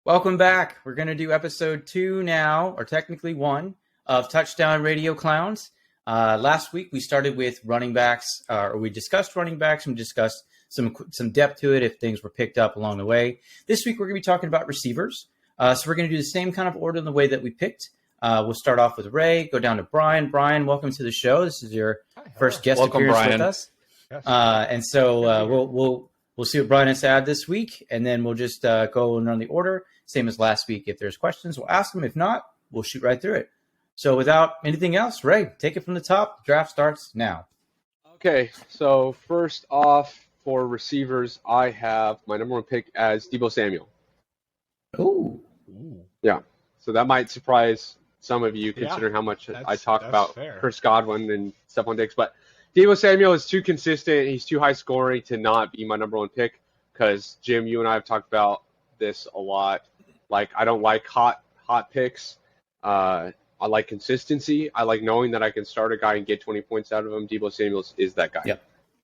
Welcome back. We're going to do episode 2 now, or technically 1, of Touchdown Radio Clowns. Last week we started with running backs, or we discussed running backs and we discussed some depth to it if things were picked up along the way. This week we're going to be talking about receivers. So we're going to do the same kind of order in the way that we picked. We'll start off with Ray, go down to Brian. Brian, welcome to the show. This is your first guest appearance with us. Yes. And so we'll see what Brian has to add this week, and then we'll just go and run the order. Same as last week. If there's questions, we'll ask them. If not, we'll shoot right through it. So without anything else, Ray, take it from the top. The draft starts now. Okay, so first off for receivers, I have my number one pick as Deebo Samuel. Ooh. Yeah, so that might surprise some of you considering how much I talk about Chris Godwin and Stephon Diggs. But Deebo Samuel is too consistent. He's too high scoring to not be my number one pick because, Jim, you and I have talked about this a lot. Like, I don't like hot picks. I like consistency. I like knowing that I can start a guy and get 20 points out of him. Deebo Samuel is that guy. Yep.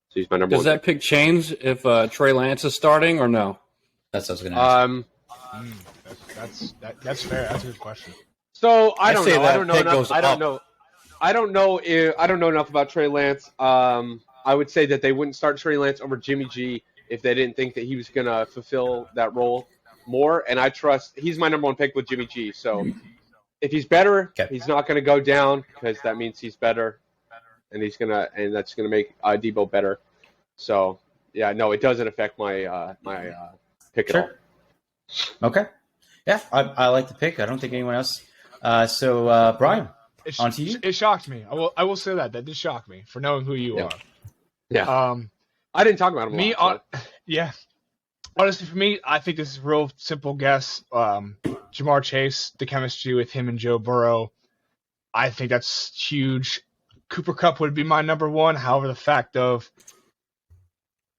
So he's my number one. Does that pick change if Trey Lance is starting or no? That's what I was going to That's ask. fair. That's a good question. So I don't know. I don't know enough about Trey Lance. I would say that they wouldn't start Trey Lance over Jimmy G if they didn't think that he was going to fulfill that role more. And I trust he's my number one pick with Jimmy G. So if he's better, he's not going to go down because that means he's better, and that's gonna make Deebo better. So yeah, no, it doesn't affect my pick at all. Okay. Yeah, I like the pick. I don't think anyone else. So Brian, on to you. It shocked me. I will say that did shock me for knowing who you are. Yeah. I didn't talk about him a lot. Yeah. Honestly, for me, I think this is a real simple guess. Jamar Chase, the chemistry with him and Joe Burrow, I think that's huge. Cooper Kupp would be my number one. However, the fact of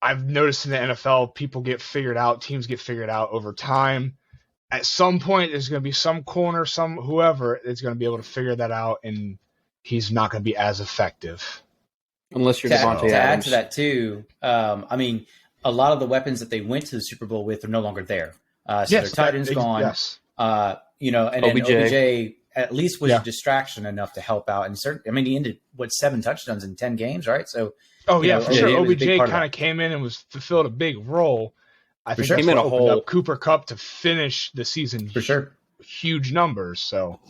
I've noticed in the NFL, people get figured out, teams get figured out over time. At some point, there's going to be some corner, some whoever is going to be able to figure that out, and he's not going to be as effective. Unless you're Devontae Adams. To add to that, too, I mean, a lot of the weapons that they went to the Super Bowl with are no longer there. So their tight end's gone. Yes. And OBJ. then OBJ at least was a distraction enough to help out. And he ended, 7 touchdowns in 10 games, right? So, for sure. OBJ kind of came in and fulfilled a big role. I think that's what opened up Cooper Kupp to finish the season. For sure. Huge numbers. So,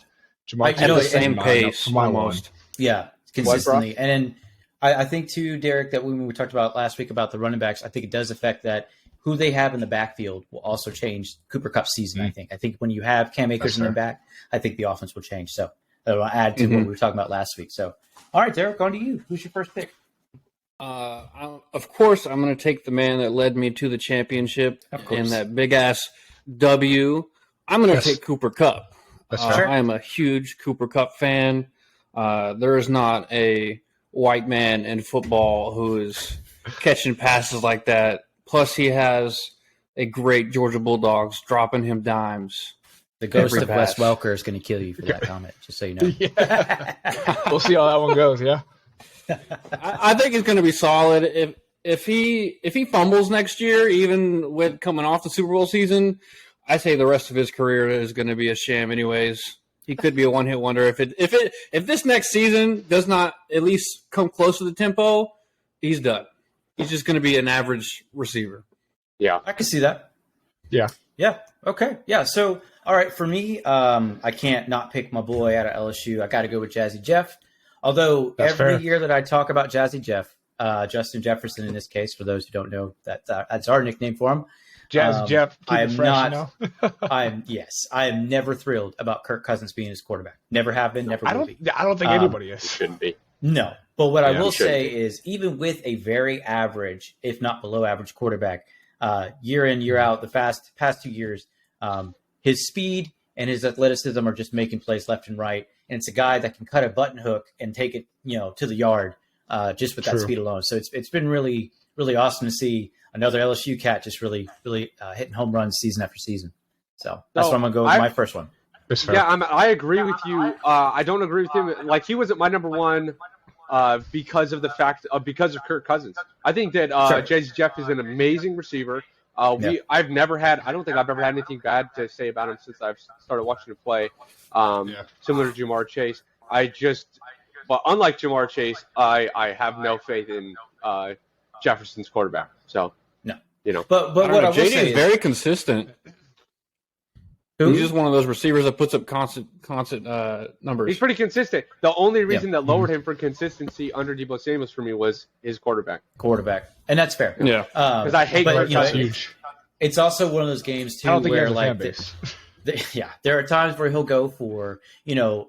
Jamar at the same pace almost. Yeah, consistently. And then I think, too, Derek, that when we talked about last week about the running backs, I think it does affect that who they have in the backfield will also change Cooper Kupp's season, I think. I think when you have Cam Akers in the back, I think the offense will change. So that'll add to what we were talking about last week. So, all right, Derek, on to you. Who's your first pick? Of course, I'm going to take the man that led me to the championship and that big-ass W. I'm going to take Cooper Kupp. I am a huge Cooper Kupp fan. There is not a white man in football who is catching passes like that. Plus, he has a great Georgia Bulldogs dropping him dimes. The ghost of Wes Welker is going to kill you for that comment, just so you know. We'll see how that one goes, yeah. I think it's going to be solid. If he fumbles next year, even with coming off the Super Bowl season, I say the rest of his career is going to be a sham anyways. He could be a one-hit wonder. If this next season does not at least come close to the tempo, he's done. He's just going to be an average receiver. Yeah. I can see that. Yeah. Yeah. Okay. Yeah. So, all right, for me, I can't not pick my boy out of LSU. I got to go with Jazzy Jeff. Although every year that I talk about Jazzy Jeff, Justin Jefferson in this case, for those who don't know, that's our nickname for him. Jazzy Jeff. I am not. I am never thrilled about Kirk Cousins being his quarterback. Never have been. Never will be. I don't think anybody is. Shouldn't be. No. But what I will say is, even with a very average, if not below average quarterback, year in, year out, the past 2 years, his speed and his athleticism are just making plays left and right. And it's a guy that can cut a button hook and take it, to the yard just with that speed alone. So it's been really, really awesome to see another LSU cat just really, really hitting home runs season after season. So that's what I'm going to go with my first one. Yeah, I agree with you. I don't agree with him. Like, he wasn't my number one because of the fact because of Kirk Cousins. I think that Jazzy Jeff is an amazing receiver. I've never had. I don't think I've ever had anything bad to say about him since I've started watching him play. Similar to Jamar Chase, but unlike Jamar Chase, I have no faith in Jefferson's quarterback. So no, but what I will say is very consistent. He's just one of those receivers that puts up constant numbers. He's pretty consistent. The only reason that lowered him for consistency under Deebo Samuels for me was his quarterback. And that's fair. Yeah, because I hate quarterbacks. Huge. It's also one of those games too where there are times where he'll go for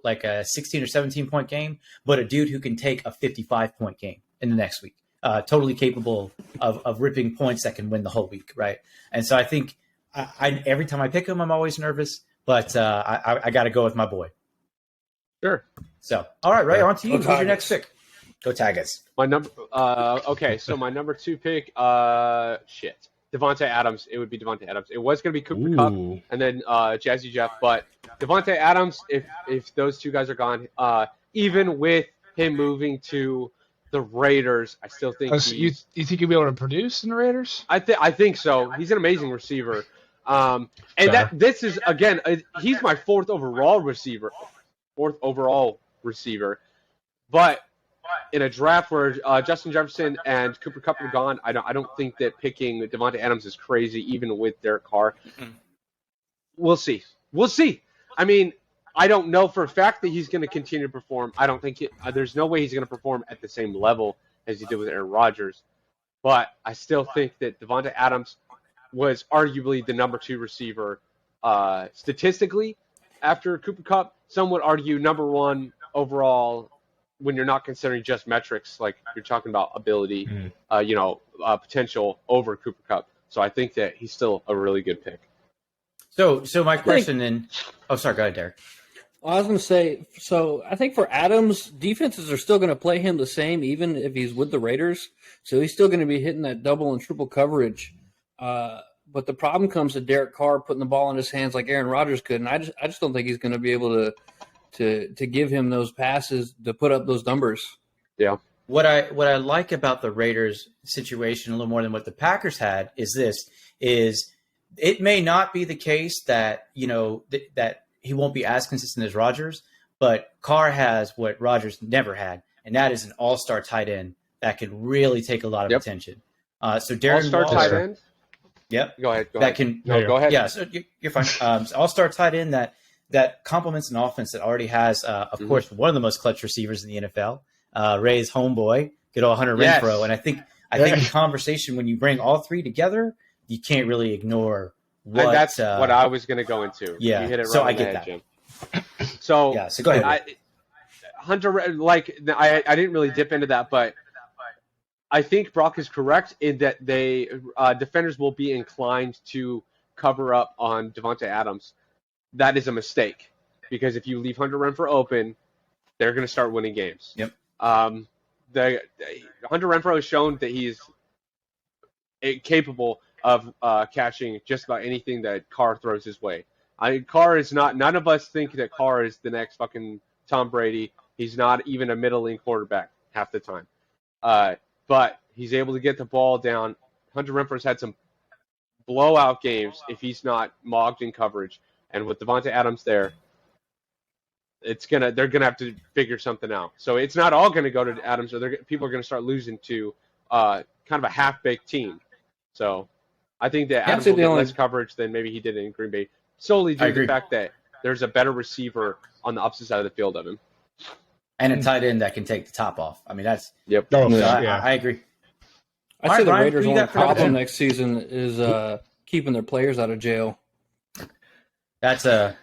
like a 16 or 17 point game, but a dude who can take a 55-point game in the next week, totally capable of ripping points that can win the whole week, right? And so I think. Every time I pick him, I'm always nervous, but I got to go with my boy. Sure. So, all right, Ray, on to you. Who's your next pick? Go Tigers. My number. Okay, so my number 2 pick. Devontae Adams. It would be Devontae Adams. It was going to be Cooper Kupp and then Jazzy Jeff, but Devontae Adams. If those two guys are gone, even with him moving to the Raiders, I still think. You think he'll be able to produce in the Raiders? I think so. He's an amazing receiver. This is again, he's my fourth overall receiver. But in a draft where Justin Jefferson and Cooper Kupp are gone, I don't think that picking Devontae Adams is crazy, even with Derek Carr. We'll see. I mean, I don't know for a fact that he's going to continue to perform. I don't think there's no way he's going to perform at the same level as he did with Aaron Rodgers. But I still think that Devontae Adams was arguably the number 2 receiver statistically after Cooper Kupp. Some would argue number 1 overall when you're not considering just metrics, like you're talking about ability, potential over Cooper Kupp. So I think that he's still a really good pick. So my question then – oh, sorry. Go ahead, Derek. I was going to say, so I think for Adams, defenses are still going to play him the same even if he's with the Raiders. So he's still going to be hitting that double and triple coverage. But the problem comes to Derek Carr putting the ball in his hands like Aaron Rodgers could, and I just don't think he's going to be able to give him those passes to put up those numbers. Yeah. What I like about the Raiders situation a little more than what the Packers had is it may not be the case that that he won't be as consistent as Rodgers, but Carr has what Rodgers never had, and that is an all-star tight end that could really take a lot of attention. So Darren all-star Waller, tight end. Yep. Go ahead. Go ahead. Yeah, so you're fine. All-star tight end that complements an offense that already has, of course, one of the most clutch receivers in the NFL, Ray's homeboy, good old Hunter Renfrow. And I think the conversation when you bring all three together, you can't really ignore what. And that's what I was going to go into. Yeah. You hit it right so on I the get head, that. Jim. So yeah. So go ahead. Hunter, I didn't really dip into that, but I think Brock is correct in that they defenders will be inclined to cover up on Devontae Adams. That is a mistake because if you leave Hunter Renfrow open, they're going to start winning games. Yep. The Hunter Renfrow has shown that he's capable of catching just about anything that Carr throws his way. Carr is not. None of us think that Carr is the next fucking Tom Brady. He's not even a middling quarterback half the time. But he's able to get the ball down. Hunter Renfrow's had some blowout games if he's not mogged in coverage. And with Devontae Adams there, they're gonna have to figure something out. So it's not all gonna go to Adams, or people are gonna start losing to kind of a half-baked team. So I think that Adams will get less coverage than maybe he did in Green Bay, solely due to the fact that there's a better receiver on the opposite side of the field of him. And a tight end that can take the top off. I mean, that's yep. So I agree. I'd say the Raiders' only problem next season is keeping their players out of jail. That's like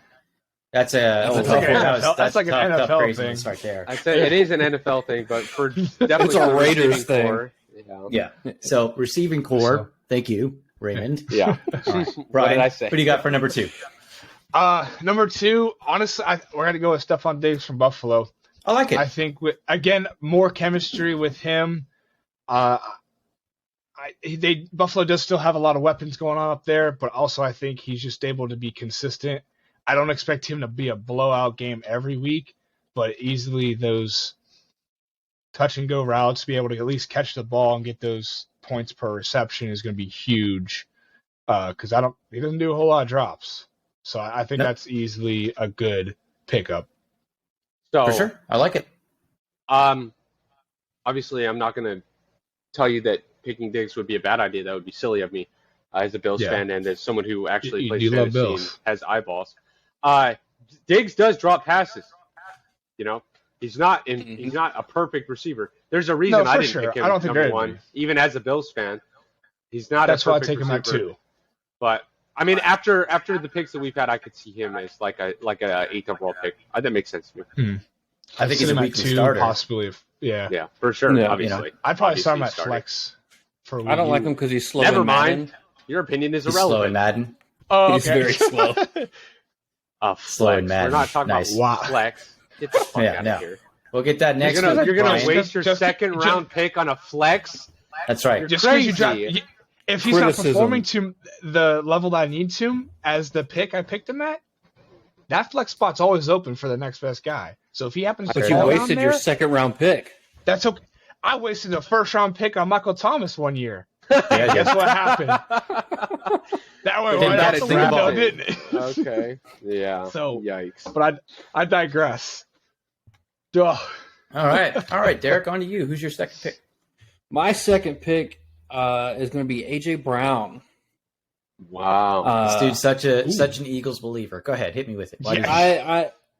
an NFL thing right there. I'd say it is an NFL thing, but for definitely it's a Raiders thing. Core, yeah. So receiving core. Thank you, Raymond. Yeah. Right. Brian, what did I say? What do you got for number 2? Number 2, honestly, we're going to go with Stephon Diggs from Buffalo. I like it. I think, more chemistry with him. Buffalo does still have a lot of weapons going on up there, but also I think he's just able to be consistent. I don't expect him to be a blowout game every week, but easily those touch-and-go routes, be able to at least catch the ball and get those points per reception is going to be huge. because he doesn't do a whole lot of drops. So I think that's easily a good pickup. So for sure, I like it. Obviously, I'm not going to tell you that picking Diggs would be a bad idea. That would be silly of me as a Bills fan and as someone who actually plays fantasy and has eyeballs. Diggs does drop passes. You know, he's not a perfect receiver. There's a reason I didn't pick him number one, even as a Bills fan. He's not. That's why I take him at 2. But I mean, after the picks that we've had, I could see him as like a 8th overall pick. That makes sense to me. I think he's a weekly starter, possibly. Yeah, for sure. Yeah, obviously, I'd probably start him at flex. I don't like him because he's slow. Never in mind. Madden. Your opinion is he's irrelevant. Slow in Madden. Oh, okay. He's very slow. Slow in Madden. We're not talking about flex. Get the fuck out of here. We'll get that next. You're gonna waste your second round pick on a flex. That's right. You're crazy. If he's not performing to the level that I need to as the pick I picked him at, that flex spot's always open for the next best guy. So if he happens to but you wasted your second round pick. That's okay. I wasted a first round pick on Michael Thomas one year. Yeah, guess what happened? That went right out the window, didn't it? Okay. Yeah. So yikes. But I digress. Duh. All right, Derek, on to you. Who's your second pick? My second pick is going to be AJ Brown. Wow. This dude's such an Eagles believer. Go ahead, hit me with it.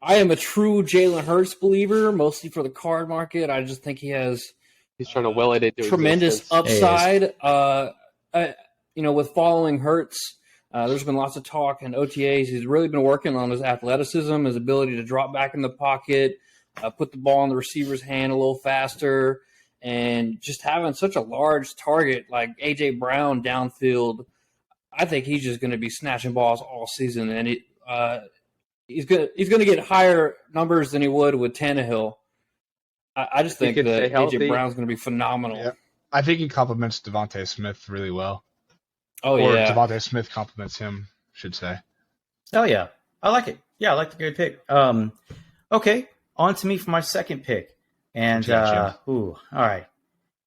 I am a true Jalen Hurts believer, mostly for the card market. I just think he has he's trying to will it into tremendous upside. With following Hurts, there's been lots of talk in OTAs. He's really been working on his athleticism, his ability to drop back in the pocket, put the ball in the receiver's hand a little faster, and just having such a large target like AJ Brown downfield. I think he's just going to be snatching balls all season, and he's going to get higher numbers than he would with Tannehill. I just think that AJ Brown's going to be phenomenal. Yeah. I think he complements Devontae Smith really well. Or Devontae Smith complements him, should say. Oh yeah, I like it. Yeah, I like the good pick. Okay, on to me for my second pick, and all right.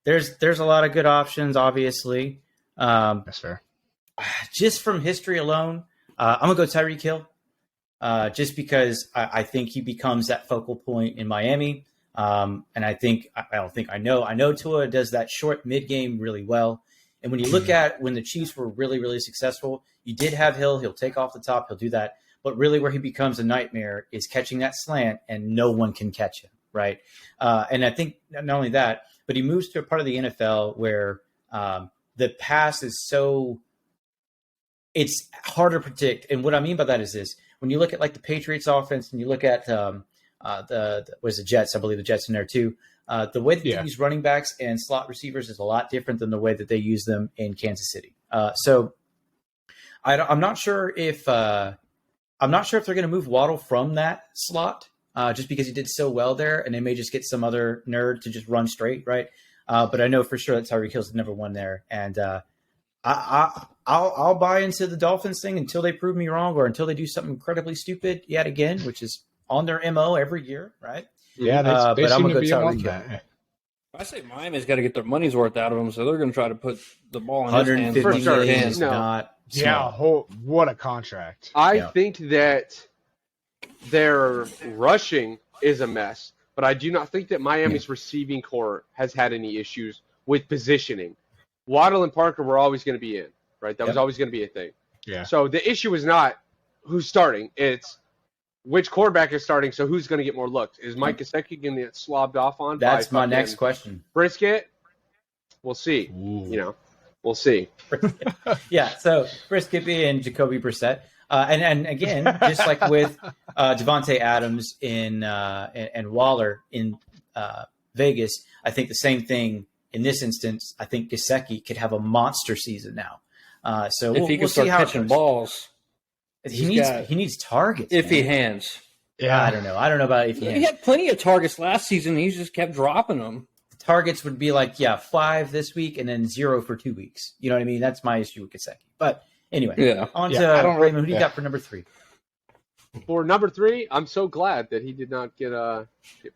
There's a lot of good options, obviously. That's fair. Just from history alone, I'm gonna go Tyreek Hill. Just because I think he becomes that focal point in Miami. And I know Tua does that short mid game really well. And when you look at when the Chiefs were really, really successful, you did have Hill. He'll take off the top. He'll do that. But really where he becomes a nightmare is catching that slant and no one can catch him. Right. And I think not only that, but he moves to a part of the NFL where the pass is it's hard to predict. And what I mean by that is this. When you look at like the Patriots offense and you look at the Jets, I believe the Jets in there too. The way that they use running backs and slot receivers is a lot different than the way that they use them in Kansas City. So I'm not sure if they're going to move Waddle from that slot just because he did so well there, and they may just get some other nerd to just run straight, right? But I know for sure that Tyreek Hill's the number one there, and I'll buy into the Dolphins thing until they prove me wrong or until they do something incredibly stupid yet again, which is on their MO every year, right? Yeah, they but I'm seem gonna to go be on that. I say Miami's got to get their money's worth out of him, so they're going to try to put the ball in his hands. $150 For million is not small. What a contract. I think that their rushing is a mess, but I do not think that Miami's receiving core has had any issues with positioning. Waddle and Parker were always going to be in, right? That was always going to be a thing. Yeah. So the issue is not who's starting. It's which quarterback is starting, so who's going to get more looks? Is Mike Gesicki going to get slobbed off on? That's my next question. Brisket? We'll see. Ooh. We'll see. Yeah, so Brisket and Jacoby Brissett. And again, just like with Devontae Adams and Waller in Vegas, I think the same thing in this instance. I think Gesicki could have a monster season now. So if he can start catching balls. He needs targets. Iffy hands. Yeah, I don't know. I don't know about iffy hands. He had plenty of targets last season. He just kept dropping them. The targets would be like 5 this week and then 0 for 2 weeks. You know what I mean? That's my issue with Gesicki. But anyway, on to Raymond. Who do you got for number 3? For number 3, I'm so glad that he did not get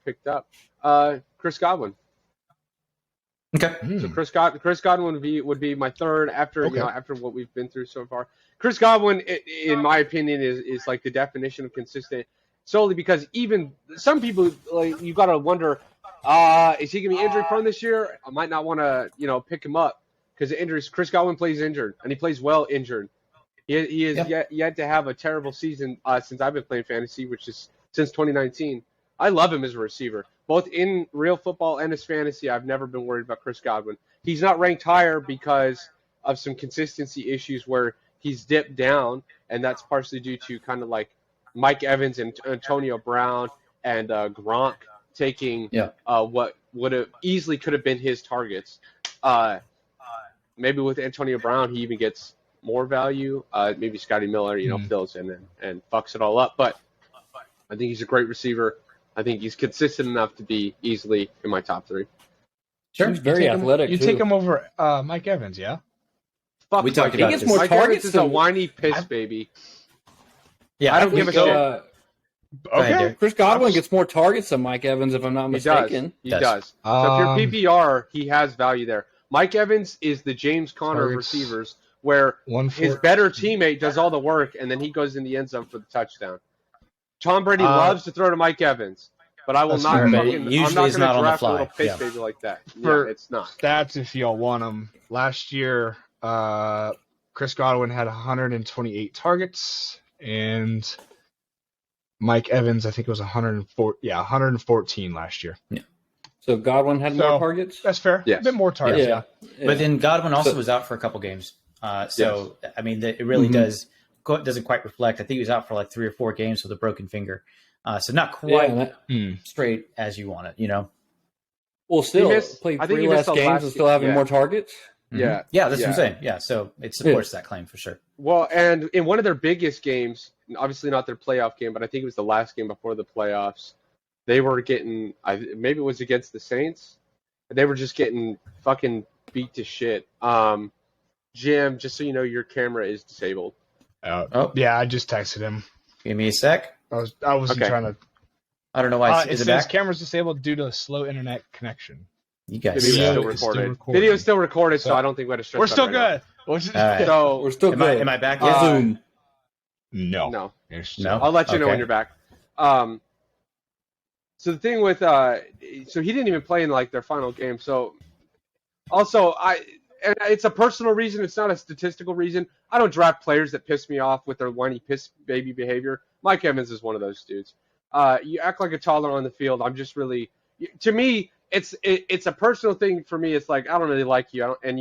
picked up. Chris Goblin. Okay. So Chris Godwin would be my third after after what we've been through so far. Chris Godwin, in my opinion, is like the definition of consistent, solely because even some people, like, you got to wonder, is he gonna be injury prone this year? I might not want to pick him up because of injuries. Chris Godwin plays injured, and he plays well injured. He is yet to have a terrible season since I've been playing fantasy, which is since 2019. I love him as a receiver, both in real football and as fantasy. I've never been worried about Chris Godwin. He's not ranked higher because of some consistency issues where he's dipped down, and that's partially due to kind of like Mike Evans and Antonio Brown and Gronk taking what would have easily could have been his targets. Maybe with Antonio Brown, he even gets more value. Maybe Scotty Miller, fills in and fucks it all up. But I think he's a great receiver. I think he's consistent enough to be easily in my top 3. Sure, he's very athletic. You take him over Mike Evans, yeah? Fuck, we talked about he gets more Mike targets. Evans is a whiny piss baby. Yeah, I don't give a shit. Okay. Chris Godwin gets more targets than Mike Evans, if I'm not mistaken. He does. So if you're PPR, he has value there. Mike Evans is the James Conner of receivers, where his better teammate does all the work, and then he goes in the end zone for the touchdown. Tom Brady loves to throw to Mike Evans, but I will not. I'm not going to draft a little piss baby like that. It's not. Stats, if y'all want them. Last year, Chris Godwin had 128 targets, and Mike Evans, I think it was 114 last year. Yeah. So Godwin had more targets? That's fair. Yeah. A bit more targets, yeah. But then Godwin also was out for a couple games. I mean, it really doesn't quite reflect. I think he was out for like 3 or 4 games with a broken finger. So not quite straight as you want it, Well, still, played 3 less games and still having more targets? Yeah. Yeah, that's what I'm saying. Yeah, so it supports that claim for sure. Well, and in one of their biggest games, obviously not their playoff game, but I think it was the last game before the playoffs, they were getting, maybe it was against the Saints, they were just getting fucking beat to shit. Jim, just so you know, your camera is disabled. Yeah, I just texted him. Give me a sec. I wasn't trying to. I don't know why it says camera's disabled due to a slow internet connection. You guys Video's still recorded, so I don't think we had to stress. We're still good. Right. So we're still good. Am I back yet? Zoom. No. No. I'll let you know when you're back. So the thing with so he didn't even play in like their final game. So also and it's a personal reason. It's not a statistical reason. I don't draft players that piss me off with their whiny piss baby behavior. Mike Evans is one of those dudes. You act like a toddler on the field. I'm just really, to me, it's a personal thing for me. It's like, I don't really like you. And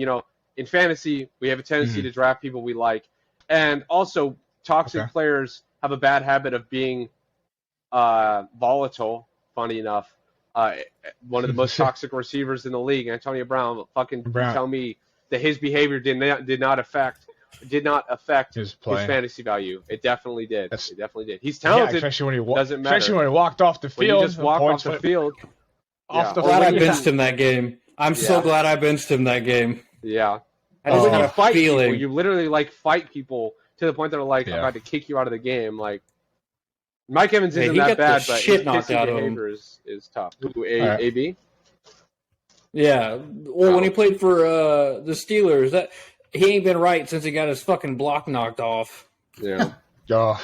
in fantasy, we have a tendency to draft people we like. And also, toxic players have a bad habit of being volatile, funny enough. One of the most toxic receivers in the league, Antonio Brown, tell me that his behavior did not affect his fantasy value. It definitely did. It definitely did. He's talented. Especially when he doesn't matter. Especially when he walked off the field. When he just walked off the field. I'm glad I benched him that game. I'm so glad I benched him that game. Yeah. I just had a fight feeling. People, you literally fight people to the point that I'm about to kick you out of the game. Like, Mike Evans isn't that bad, but his pissy behavior is tough. AB? Yeah. Well, when he played for the Steelers, he ain't been right since he got his fucking block knocked off. Yeah. All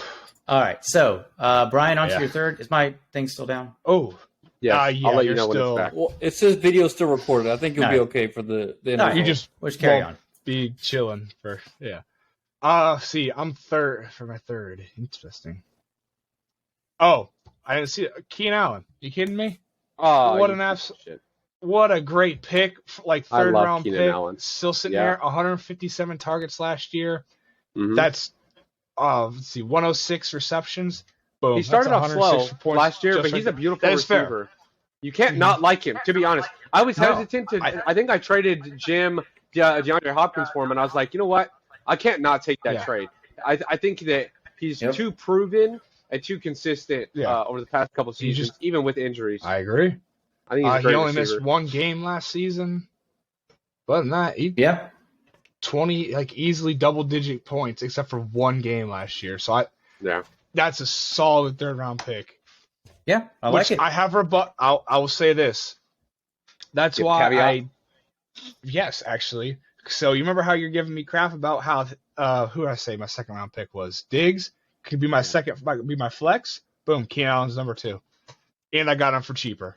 right. So, Brian, on to your third. Is my thing still down? Oh. Yeah. I'll let you know when it's back. Well, it says video still recorded. I think you'll be okay for the No, you just carry on. Be chilling for see, I'm third for my third. Interesting. Oh, I didn't see it. Keenan Allen. You kidding me? Oh, what a great pick! Like third round Keenan pick. Allen. Still sitting there. 157 targets last year. Mm-hmm. That's let's see, 106 receptions. Boom. He started off slow last year, but he's a beautiful receiver. Fair. You can't not like him, to be honest. I was hesitant to. I think I traded Jim DeAndre Hopkins for him, and I was like, you know what? I can't not take that trade. I think that he's too proven and too consistent over the past couple seasons, even with injuries. I agree. I think he's a great he only receiver. missed one game last season. But than that, 20 easily double-digit points, except for one game last year. So that's a solid third-round pick. Yeah, I like it. I have I will say this. That's why Yes, actually. So you remember how you're giving me crap about how who did I say my second round pick was? Diggs could be my be my flex. Boom, Keenan Allen's number 2, and I got him for cheaper.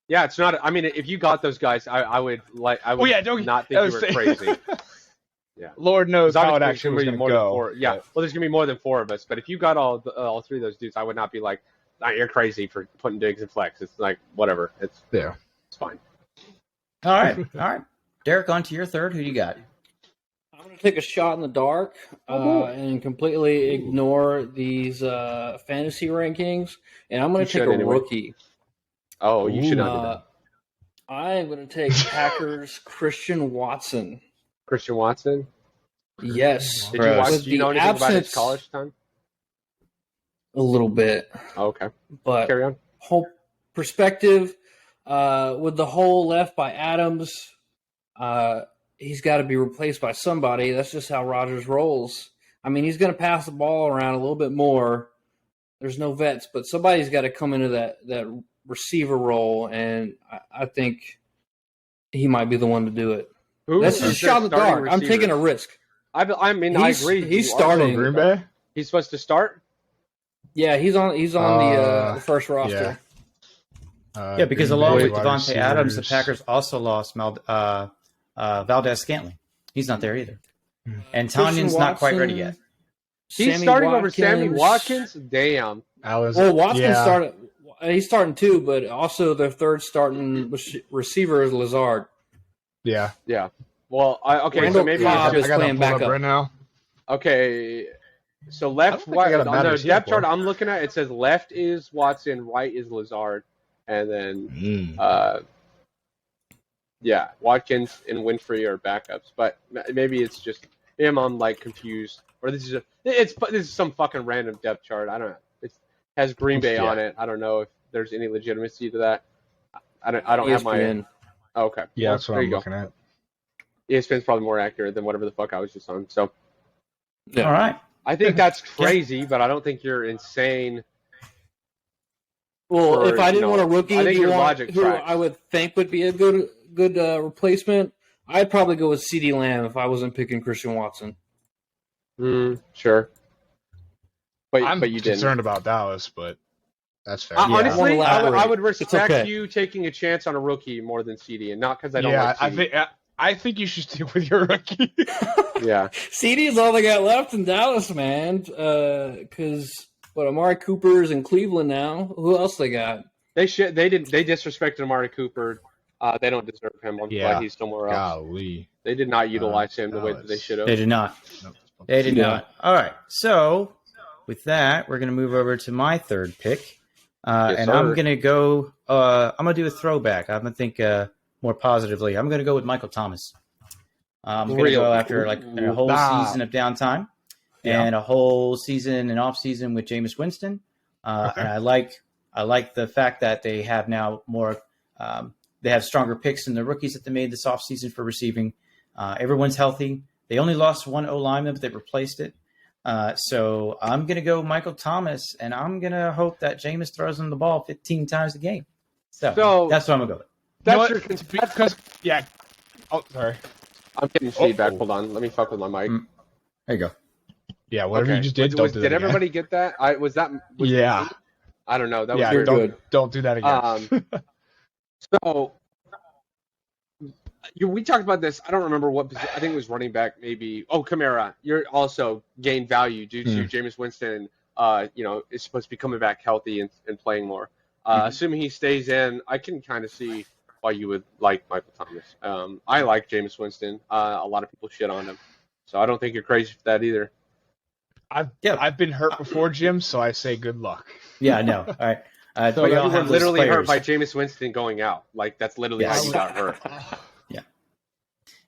Yeah, it's not. I mean, if you got those guys, I would like. I would not think you were crazy. Yeah, Lord knows how it actually was going to go. Yeah, well, there's going to be more than 4 of us. But if you got all 3 of those dudes, I would not be like, nah, you're crazy for putting Diggs in flex. It's like whatever. It's fine. All right. Derek, on to your third. Who do you got? I'm going to take a shot in the dark and completely ignore these fantasy rankings, and I'm going to take a rookie. Oh, you should not do that. I'm going to take Packers Christian Watson. Christian Watson? Yes. Did you watch? Do you know anything about his college time? A little bit. Oh, okay. But carry on. Whole perspective with the hole left by Adams, he's got to be replaced by somebody. That's just how Rodgers rolls. I mean, he's going to pass the ball around a little bit more. There's no vets, but somebody's got to come into that receiver role, and I think he might be the one to do it. That's just a shot in the dark. Receiver? I'm taking a risk. I agree. He's starting. Green Bay? He's supposed to start? Yeah, he's on the first roster. Yeah, because along with Devontae Adams, the Packers also lost Valdez-Scantling. He's not there either. And Tanyan's not quite ready yet. He's starting over Sammy Watkins? Damn. Watkins started. He's starting too, but also their third starting receiver is Lazard. Yeah. Well, so maybe I got him back up right now. Okay, so left, on the depth chart I'm looking at, it says left is Watson, right is Lazard, and then Watkins and Winfrey are backups. But maybe it's just him. I'm like confused, or this is some fucking random depth chart. I don't know. It has Green Bay on it. I don't know if there's any legitimacy to that. I don't have my. Oh, okay. Yeah, that's what I'm looking at. ESPN's probably more accurate than whatever the fuck I was just on. So, yeah. All right. I think that's crazy, but I don't think you're insane. Well, if I didn't want a rookie, who I would think would be a good replacement, I'd probably go with CeeDee Lamb if I wasn't picking Christian Watson. Sure. But I'm you concerned about Dallas, but that's fair. Honestly, I would respect you taking a chance on a rookie more than CD, and not because I don't like CD. I think you should stick with your rookie. Yeah. CD's all they got left in Dallas, man. Because Amari Cooper's in Cleveland now. Who else they got? They disrespected Amari Cooper. They don't deserve him. I'm glad he's somewhere else. Golly. They did not utilize him the way that they should have. They did not. They did not. All right. So with that, we're going to move over to my third pick. And I'm going to go I'm going to do a throwback. I'm going to think more positively. I'm going to go with Michael Thomas. I'm going to go after a whole season of downtime and a whole season and off season with Jameis Winston. And I like the fact that they have now more they have stronger picks than the rookies that they made this offseason for receiving. Everyone's healthy. They only lost one O-lineman, but they replaced it. So I'm going to go Michael Thomas, and I'm going to hope that Jameis throws him the ball 15 times a game. So that's what I'm going to go with. That's because oh, sorry. I'm getting feedback. Hold on. Let me fuck with my mic. There you go. Yeah, whatever you just did, did everybody get that? I don't know. That was weird. Don't do that again. So we talked about this. I don't remember what position. I think it was running back, maybe. Oh, Kamara. You're also gained value due to Jameis Winston. Is supposed to be coming back healthy and playing more. Assuming he stays in, I can kind of see why you would like Michael Thomas. I like Jameis Winston. A lot of people shit on him, so I don't think you're crazy for that either. I've been hurt before, Jim, so I say good luck. Yeah, I know. All right. So you were literally hurt by Jameis Winston going out. Like that's literally how you got hurt.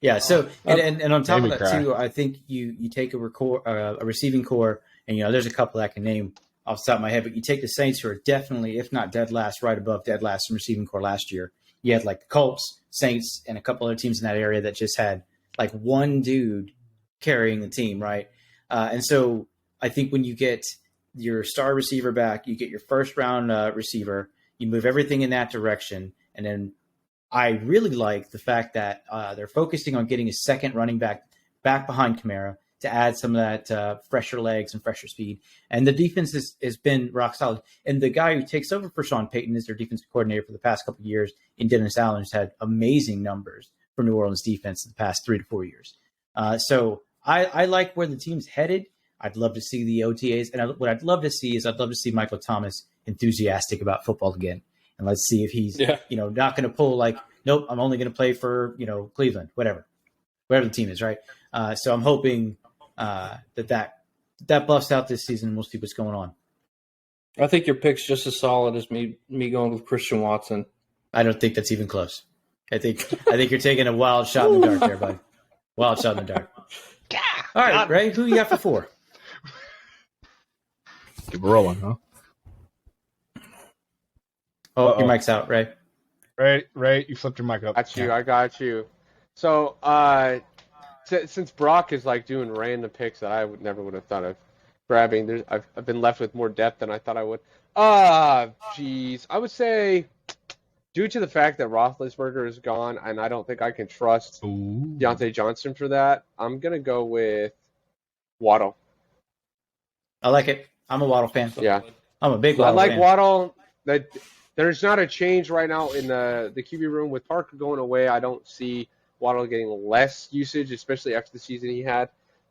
Yeah. So and on top of that too, I think you take a receiving core, and there's a couple I can name off the top of my head, but you take the Saints, who are definitely, if not dead last, right above dead last in receiving core last year. You had like the Colts, Saints, and a couple other teams in that area that just had like one dude carrying the team, right? And so I think when you get your star receiver back, you get your first round receiver, you move everything in that direction, and then I really like the fact that they're focusing on getting a second running back behind Kamara to add some of that fresher legs and fresher speed. And the defense has been rock solid. And the guy who takes over for Sean Payton is their defensive coordinator for the past couple of years, in Dennis Allen, has had amazing numbers for New Orleans defense in the past 3 to 4 years. So I like where the team's headed. I'd love to see the OTAs. And what I'd love to see is I'd love to see Michael Thomas enthusiastic about football again. And let's see if he's, not going to pull like, nope, I'm only going to play for, Cleveland, whatever the team is, right? So I'm hoping that buffs out this season and we'll see what's going on. I think your pick's just as solid as me going with Christian Watson. I don't think that's even close. I think you're taking a wild shot in the dark there, bud. Wild shot in the dark. All right, Ray, who you got for 4? Keep rolling, huh? Oh, your mic's out, Ray. Ray, you flipped your mic up. I got you. So, since Brock is like doing random picks that I never would have thought of grabbing, I've been left with more depth than I thought I would. Geez, I would say, due to the fact that Roethlisberger is gone, and I don't think I can trust Deontay Johnson for that, I'm gonna go with Waddle. I like it. I'm a Waddle fan. Yeah, I'm a big Waddle fan. I like fan. Waddle. There's not a change right now in the QB room. With Parker going away, I don't see Waddle getting less usage, especially after the season he had.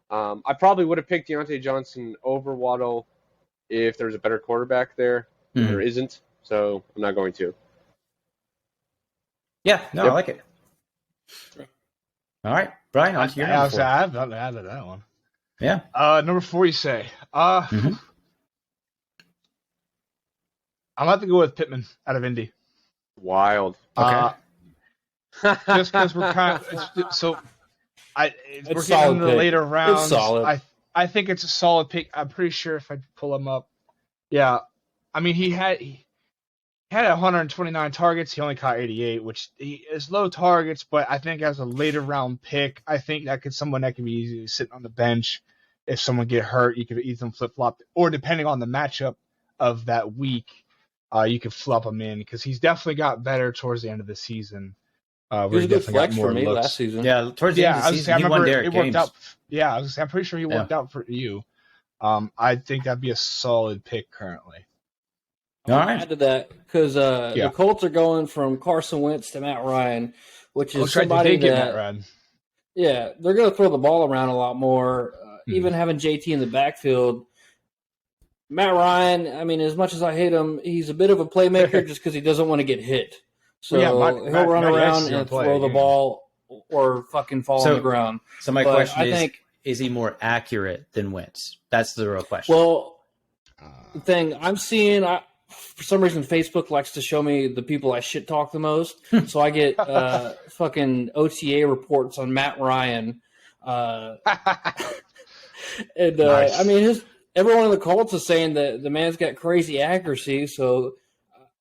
I probably would have picked Deontay Johnson over Waddle if there was a better quarterback there. Mm-hmm. There isn't, so I'm not going to. Yeah, no, I like it. All right, Brian, on to your number 4. I've not added that one. Yeah. Number 4, you say? I'm about to go with Pittman out of Indy. Wild. Okay. Just because we're we're getting into the later rounds. It's solid. I think it's a solid pick. I'm pretty sure if I pull him up, yeah. I mean, he had 129 targets. He only caught 88, which is low targets. But I think as a later round pick, I think someone that can be easily sitting on the bench. If someone get hurt, you could easily flip flop, or depending on the matchup of that week, you could flop him in because he's definitely got better towards the end of the season. He was a good flex for me last season. Yeah, towards the end of the season, he won Derek Games. Worked out. Yeah, I'm pretty sure he worked out for you. I think that'd be a solid pick currently. All right. Add to that because the Colts are going from Carson Wentz to Matt Ryan, which is somebody that they're going to throw the ball around a lot more. Even having JT in the backfield, Matt Ryan. I mean, as much as I hate him, he's a bit of a playmaker just because he doesn't want to get hit. So he'll run around and throw the ball or fucking fall on the ground. So my question is he more accurate than Wentz? That's the real question. Well, the thing I'm seeing, for some reason, Facebook likes to show me the people I shit talk the most. So I get fucking OTA reports on Matt Ryan. Nice. I mean, everyone in the Colts is saying that the man's got crazy accuracy. So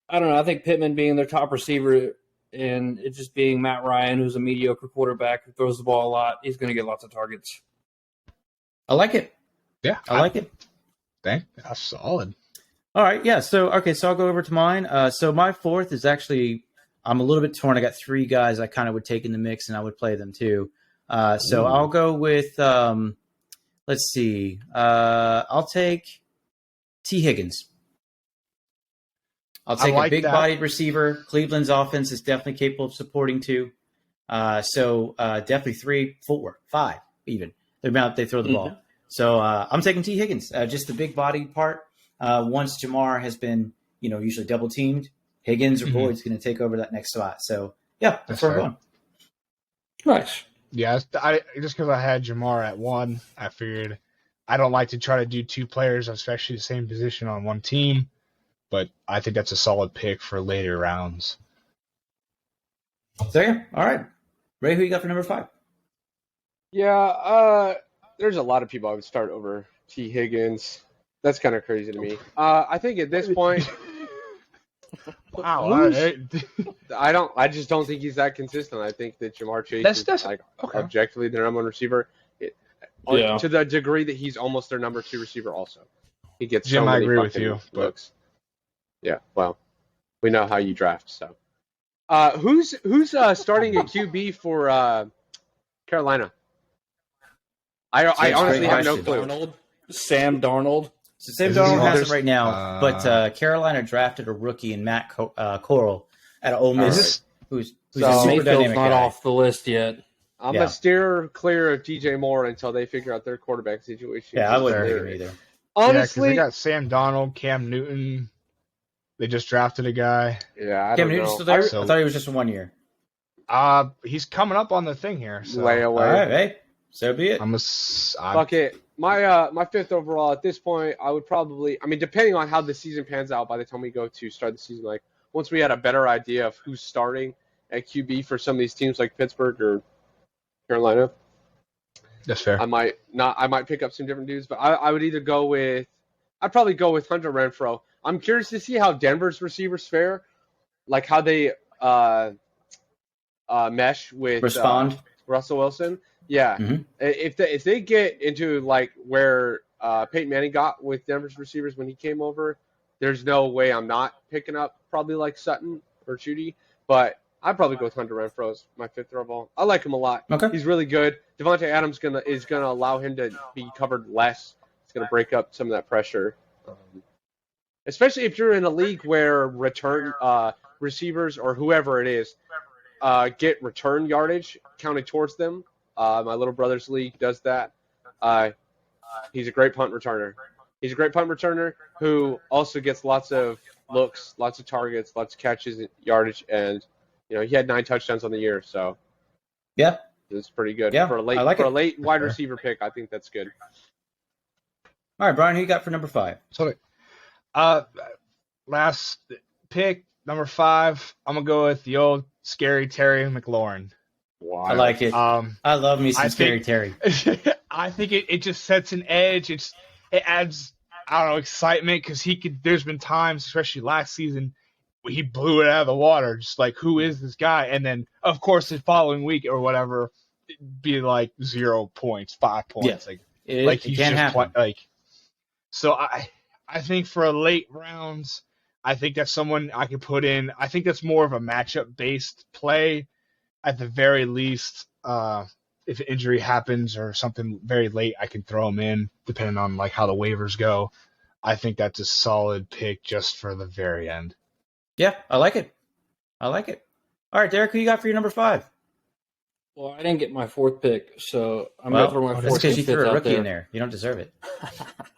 I don't know. I think Pittman being their top receiver and it just being Matt Ryan, who's a mediocre quarterback who throws the ball a lot, he's going to get lots of targets. I like it. Yeah, I like it. That's solid. All right, yeah. So I'll go over to mine. So my 4th is actually I'm a little bit torn. I got 3 guys I kind of would take in the mix, and I would play them too. So I'll go with let's see. I'll take T. Higgins. I'll take a big-bodied receiver. Cleveland's offense is definitely capable of supporting 2. So definitely 3, 4, 5 even. The amount they throw the ball. So I'm taking T. Higgins. Just the big-bodied part. Once Jamar has been, usually double-teamed, Higgins or Boyd's going to take over that next spot. So, yeah, that's where I'm going. Nice. Yeah, just because I had Jamar at 1, I figured I don't like to try to do 2 players, especially the same position on one team. But I think that's a solid pick for later rounds. So, yeah, all right. Ray, who you got for number 5? Yeah, there's a lot of people I would start over T. Higgins. That's kind of crazy to me. I think at this point, wow, I just don't think he's that consistent. I think that Jamar Chase is objectively their number 1 receiver, to the degree that he's almost their number 2 receiver. Also, he gets Jim, so many I agree with you, looks. Yeah, well, we know how you draft, so Who's starting at QB for Carolina? I honestly have no clue. Sam Darnold. So Sam Darnold has it right now, but Carolina drafted a rookie in Matt Corral at Ole Miss, who's a super dynamic not guy. off the list yet. I'm gonna steer clear of DJ Moore until they figure out their quarterback situation. Yeah, I wouldn't pick him either. Honestly, they got Sam Darnold, Cam Newton. They just drafted a guy. Yeah, Cam Newton's still there? I thought he was just 1 year. He's coming up on the thing here. So. Way away. All right, hey, so be it. Fuck it. My fifth overall at this point, I would probably. I mean, depending on how the season pans out, by the time we go to start the season, like once we had a better idea of who's starting at QB for some of these teams like Pittsburgh or Carolina. That's fair. I might pick up some different dudes, but I would either go with. I'd probably go with Hunter Renfrow. I'm curious to see how Denver's receivers fare, like how they mesh with Russell Wilson. Yeah, if they get into like where Peyton Manning got with Denver's receivers when he came over, there's no way I'm not picking up probably like Sutton or Judy, but I'd probably go with Hunter Renfrow as my fifth overall. I like him a lot. Okay. He's really good. Devontae Adams is gonna allow him to be covered less. It's gonna break up some of that pressure, especially if you're in a league where return receivers or whoever it is get return yardage counted towards them. My little brother's league does that. He's a great punt returner. He's a great punt returner who also gets lots of looks, lots of targets, lots of catches, yardage, and he had 9 touchdowns on the year. So yeah, it's pretty good yeah, for a late wide receiver pick. I think that's good. All right, Brian, who you got for number 5? Sorry. Last pick, number 5. I'm gonna go with the old scary Terry McLaurin. Wow. I like it. I love me some scary Terry. I think it just sets an edge. It adds excitement because there's been times, especially last season, where he blew it out of the water. Just like, who is this guy? And then of course the following week or whatever, it'd be like 0 points, 5 points. Yeah. He's can't just happen. So I think for a late rounds, I think that's someone I could put in. I think that's more of a matchup based play. At the very least, if an injury happens or something very late, I can throw him in, depending on like how the waivers go. I think that's a solid pick just for the very end. Yeah, I like it. All right, Derek, who you got for your number 5? Well, I didn't get my 4th pick, so I'm going to throw my 4th pick. That's because you threw a rookie in there. You don't deserve it.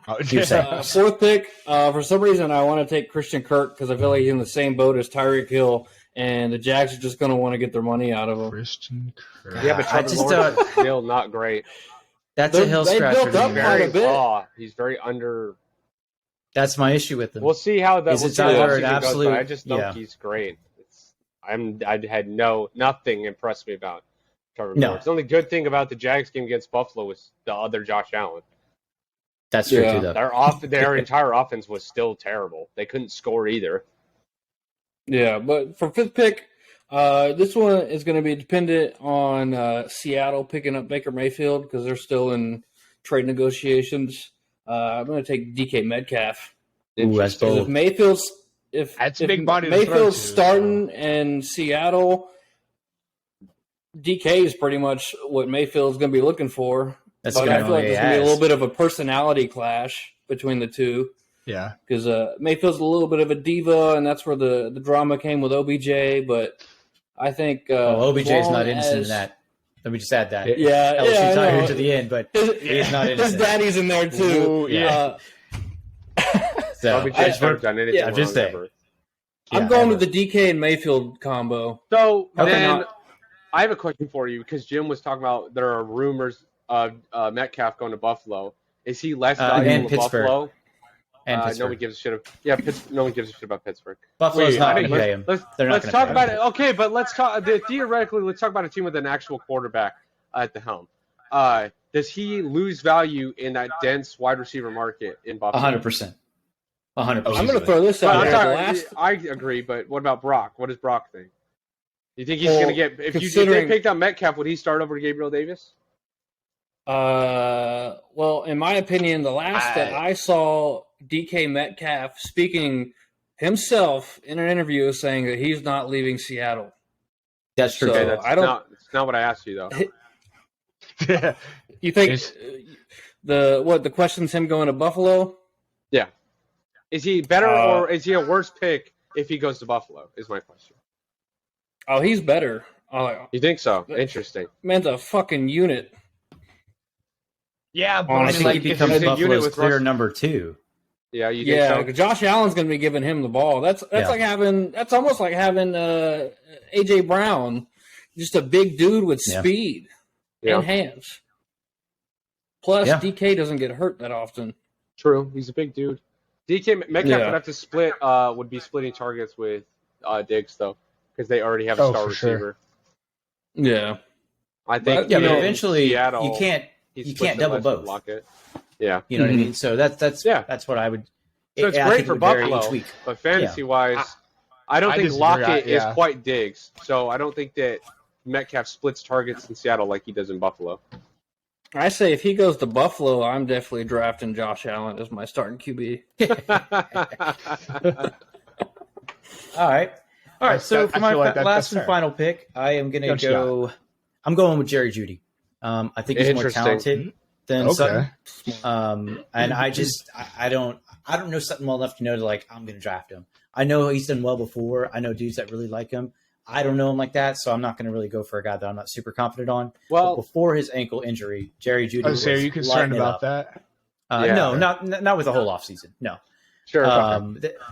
4th pick, for some reason, I want to take Christian Kirk because I feel like he's in the same boat as Tyreek Hill, and the Jags are just going to want to get their money out of him. Christian Kirk. Yeah, but Trevor Lawrence is still not great. That's a hill scratcher. They built up quite a bit. He's very under. That's my issue with him. We'll see how that goes, but I just don't think he's great. Nothing impressed me about Trevor Lawrence. The only good thing about the Jags game against Buffalo was the other Josh Allen. That's true too, though. Their entire offense was still terrible. They couldn't score either. Yeah, but for 5th pick, this one is going to be dependent on Seattle picking up Baker Mayfield because they're still in trade negotiations. I'm going to take DK Metcalf. Ooh, that's bold. If that's a big body to Mayfield's throw to, starting in Seattle, DK is pretty much what Mayfield's going to be looking for. That's but I feel like there's going to be a little bit of a personality clash between the two. Yeah, because Mayfield's a little bit of a diva, and that's where the drama came with OBJ. But I think OBJ's not innocent in that. Let me just add that. Yeah, LSU tied him to the end, but he's not innocent. His daddy's in there too. Ooh, yeah. So OBJ's never done anything I'm just saying. I'm going with the DK and Mayfield combo. So then, I have a question for you because Jim was talking about there are rumors of Metcalf going to Buffalo. Is he less valuable to Buffalo? And no one gives a shit. No one gives a shit about Pittsburgh. Buffalo's not going to pay him. Let's talk about it. Okay, but let's talk. Theoretically, let's talk about a team with an actual quarterback at the helm. Does he lose value in that dense wide receiver market in Buffalo? 100%. 100%. I'm going to throw this out there. I agree, but what about Brock? What does Brock think? Do you think he's going to get? If they picked up Metcalf, would he start over Gabriel Davis? Well, in my opinion, the last that I saw DK Metcalf speaking himself in an interview saying that he's not leaving Seattle. That's true. Okay, it's not what I asked you though. You think the question's him going to Buffalo? Yeah. Is he better or is he a worse pick if he goes to Buffalo? Is my question. Oh, he's better. You think so? Interesting. Man's a fucking unit. Yeah, but I think he becomes Buffalo's clear number 2. Yeah, you think so? Josh Allen's going to be giving him the ball. That's almost like having AJ Brown, just a big dude with speed and hands. Plus, DK doesn't get hurt that often. True, he's a big dude. DK Metcalf would have to split. Would be splitting targets with Diggs though, because they already have a star receiver. Sure. Yeah, I think. But eventually Seattle, you can't double both. Lockett. Yeah, you know what I mean. So that's what I would. So it's great for Buffalo, but fantasy wise, I don't think Lockett is quite Diggs. So I don't think that Metcalf splits targets in Seattle like he does in Buffalo. I say if he goes to Buffalo, I'm definitely drafting Josh Allen as my starting QB. All right. So for my last and final pick, I am going to go. I'm going with Jerry Jeudy. I think he's more talented than Sutton. And I don't know Sutton well enough to know I'm going to draft him. I know he's done well before. I know dudes that really like him. I don't know him like that, so I'm not going to really go for a guy that I'm not super confident on. Well, but before his ankle injury, Jerry Jeudy was are you concerned about that? No, not with the whole offseason. No. Sure.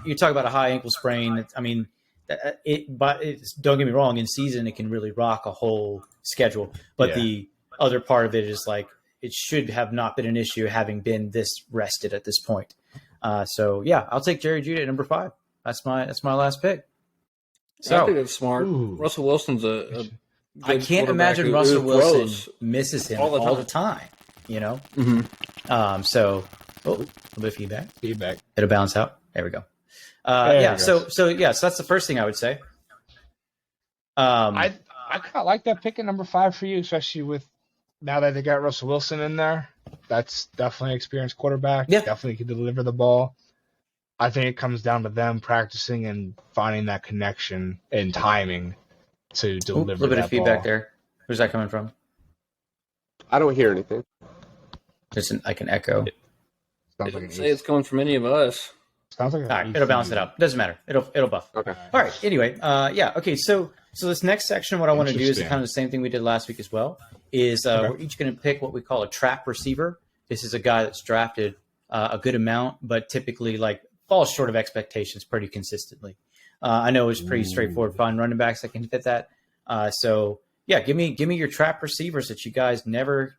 You talk about a high ankle sprain. I mean, don't get me wrong. In season, it can really rock a whole schedule. But the other part of it is it should have not been an issue having been this rested at this point. So I'll take Jerry Jeudy at number 5. That's my last pick. So I think that's smart. Russell Wilson's a I can't imagine Russell Wilson misses him all the time. You know. Mm-hmm. So a little bit of feedback. It'll bounce out. There we go. So that's the first thing I would say. I kind of like that pick at number 5 for you, especially with now that they got Russell Wilson in there. That's definitely an experienced quarterback. Yeah. Definitely can deliver the ball. I think it comes down to them practicing and finding that connection and timing to deliver. A little bit of feedback there. Where's that coming from? I don't hear anything. Just like an echo. I didn't say it's coming from any of us. Sounds like all right, it'll balance it out. Doesn't matter. It'll buff. Okay. All right. Anyway, okay. So this next section, what I want to do is kind of the same thing we did last week as well. Is we're each going to pick what we call a trap receiver. This is a guy that's drafted a good amount, but typically falls short of expectations pretty consistently. I know it's pretty straightforward. Find running backs that can fit that. Give me your trap receivers that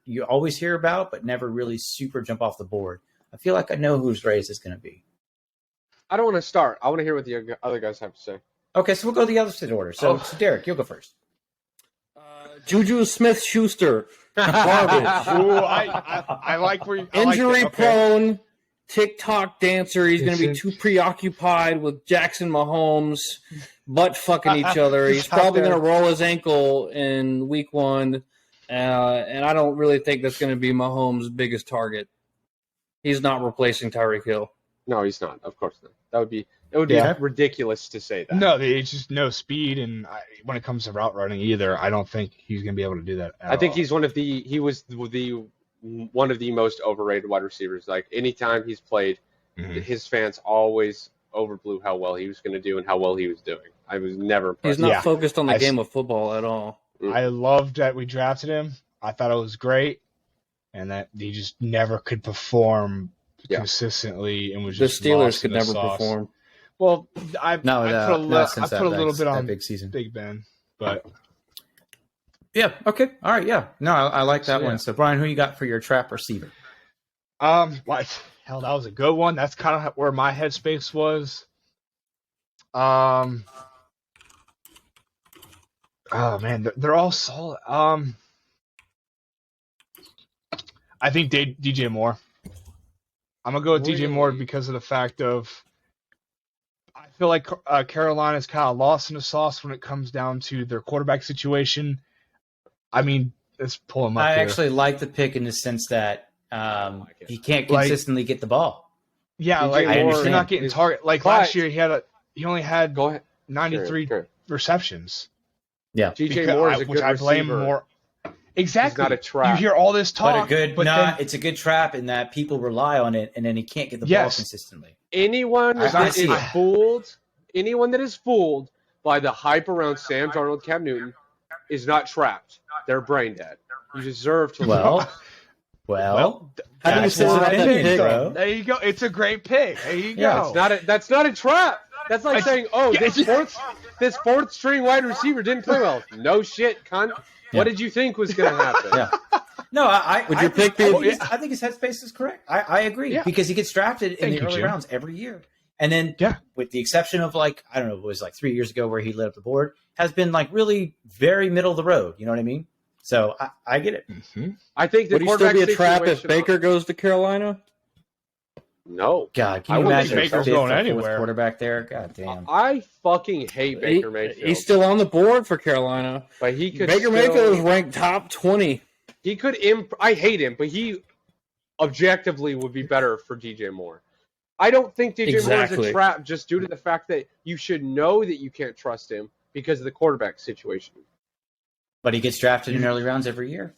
you always hear about, but never really super jump off the board. I feel like I know whose race is going to be. I don't want to start. I want to hear what the other guys have to say. Okay, so we'll go the other side order. So Derek, you'll go first. Juju Smith-Schuster, garbage. Ooh, I like where you injury-prone TikTok dancer. He's going to be too preoccupied with Jackson Mahomes butt fucking each other. He's probably going to roll his ankle in week 1, and I don't really think that's going to be Mahomes' biggest target. He's not replacing Tyreek Hill. No, he's not. Of course not. It would be ridiculous to say that. No, it's just no speed, and when it comes to route running either, I don't think he's going to be able to do that. I think he's one of the most overrated wide receivers. Anytime he's played, his fans always overblew how well he was going to do and how well he was doing. I was never impressed. He's not focused on the game of football at all. I loved that we drafted him. I thought it was great, and that he just never could perform consistently, and was just the Steelers could never perform. Well, I put a little bit on big season, Big Ben, but okay, all right, no, I like that one. So Brian, who you got for your trap receiver? What? Hell, that was a good one. That's kind of where my headspace was. Oh man, they're all solid. I think DJ Moore. I'm gonna go with DJ Moore because of the fact of I feel like Carolina's kind of lost in the sauce when it comes down to their quarterback situation. I mean, let's pull him up. I here. actually like the pick in the sense that he can't consistently get the ball. Yeah, you're not getting target. Last year, he only had 93 receptions. Yeah. DJ Moore is a good I blame receiver. more. Exactly. He's not a trap. You hear all this talk, it's a good trap in that people rely on it, and then he can't get the ball consistently. Anyone that is fooled by the hype around Sam Darnold, Cam Newton, is not trapped. They're brain dead. You deserve to lose. Well, how do you say that pick, bro? There you go. It's a great pick. There you go. That's not a trap. That's like saying, this fourth string wide receiver didn't play well. No shit, cunt. What did you think was going to happen? No, I think his headspace is correct. I agree because he gets drafted in the early rounds every year. And then with the exception of I don't know, it was 3 years ago where he lit up the board, has been really very middle of the road. You know what I mean? So I get it. Mm-hmm. I think would he still be a trap if Baker goes to Carolina? No. God, can you imagine Baker's going anywhere? Quarterback there? God damn. I fucking hate Baker Mayfield. He's still on the board for Carolina. But he could Baker Mayfield is ranked top 20. He could I hate him, but he objectively would be better for DJ Moore. I don't think DJ Moore is a trap just due to the fact that you should know that you can't trust him because of the quarterback situation. But he gets drafted in early rounds every year.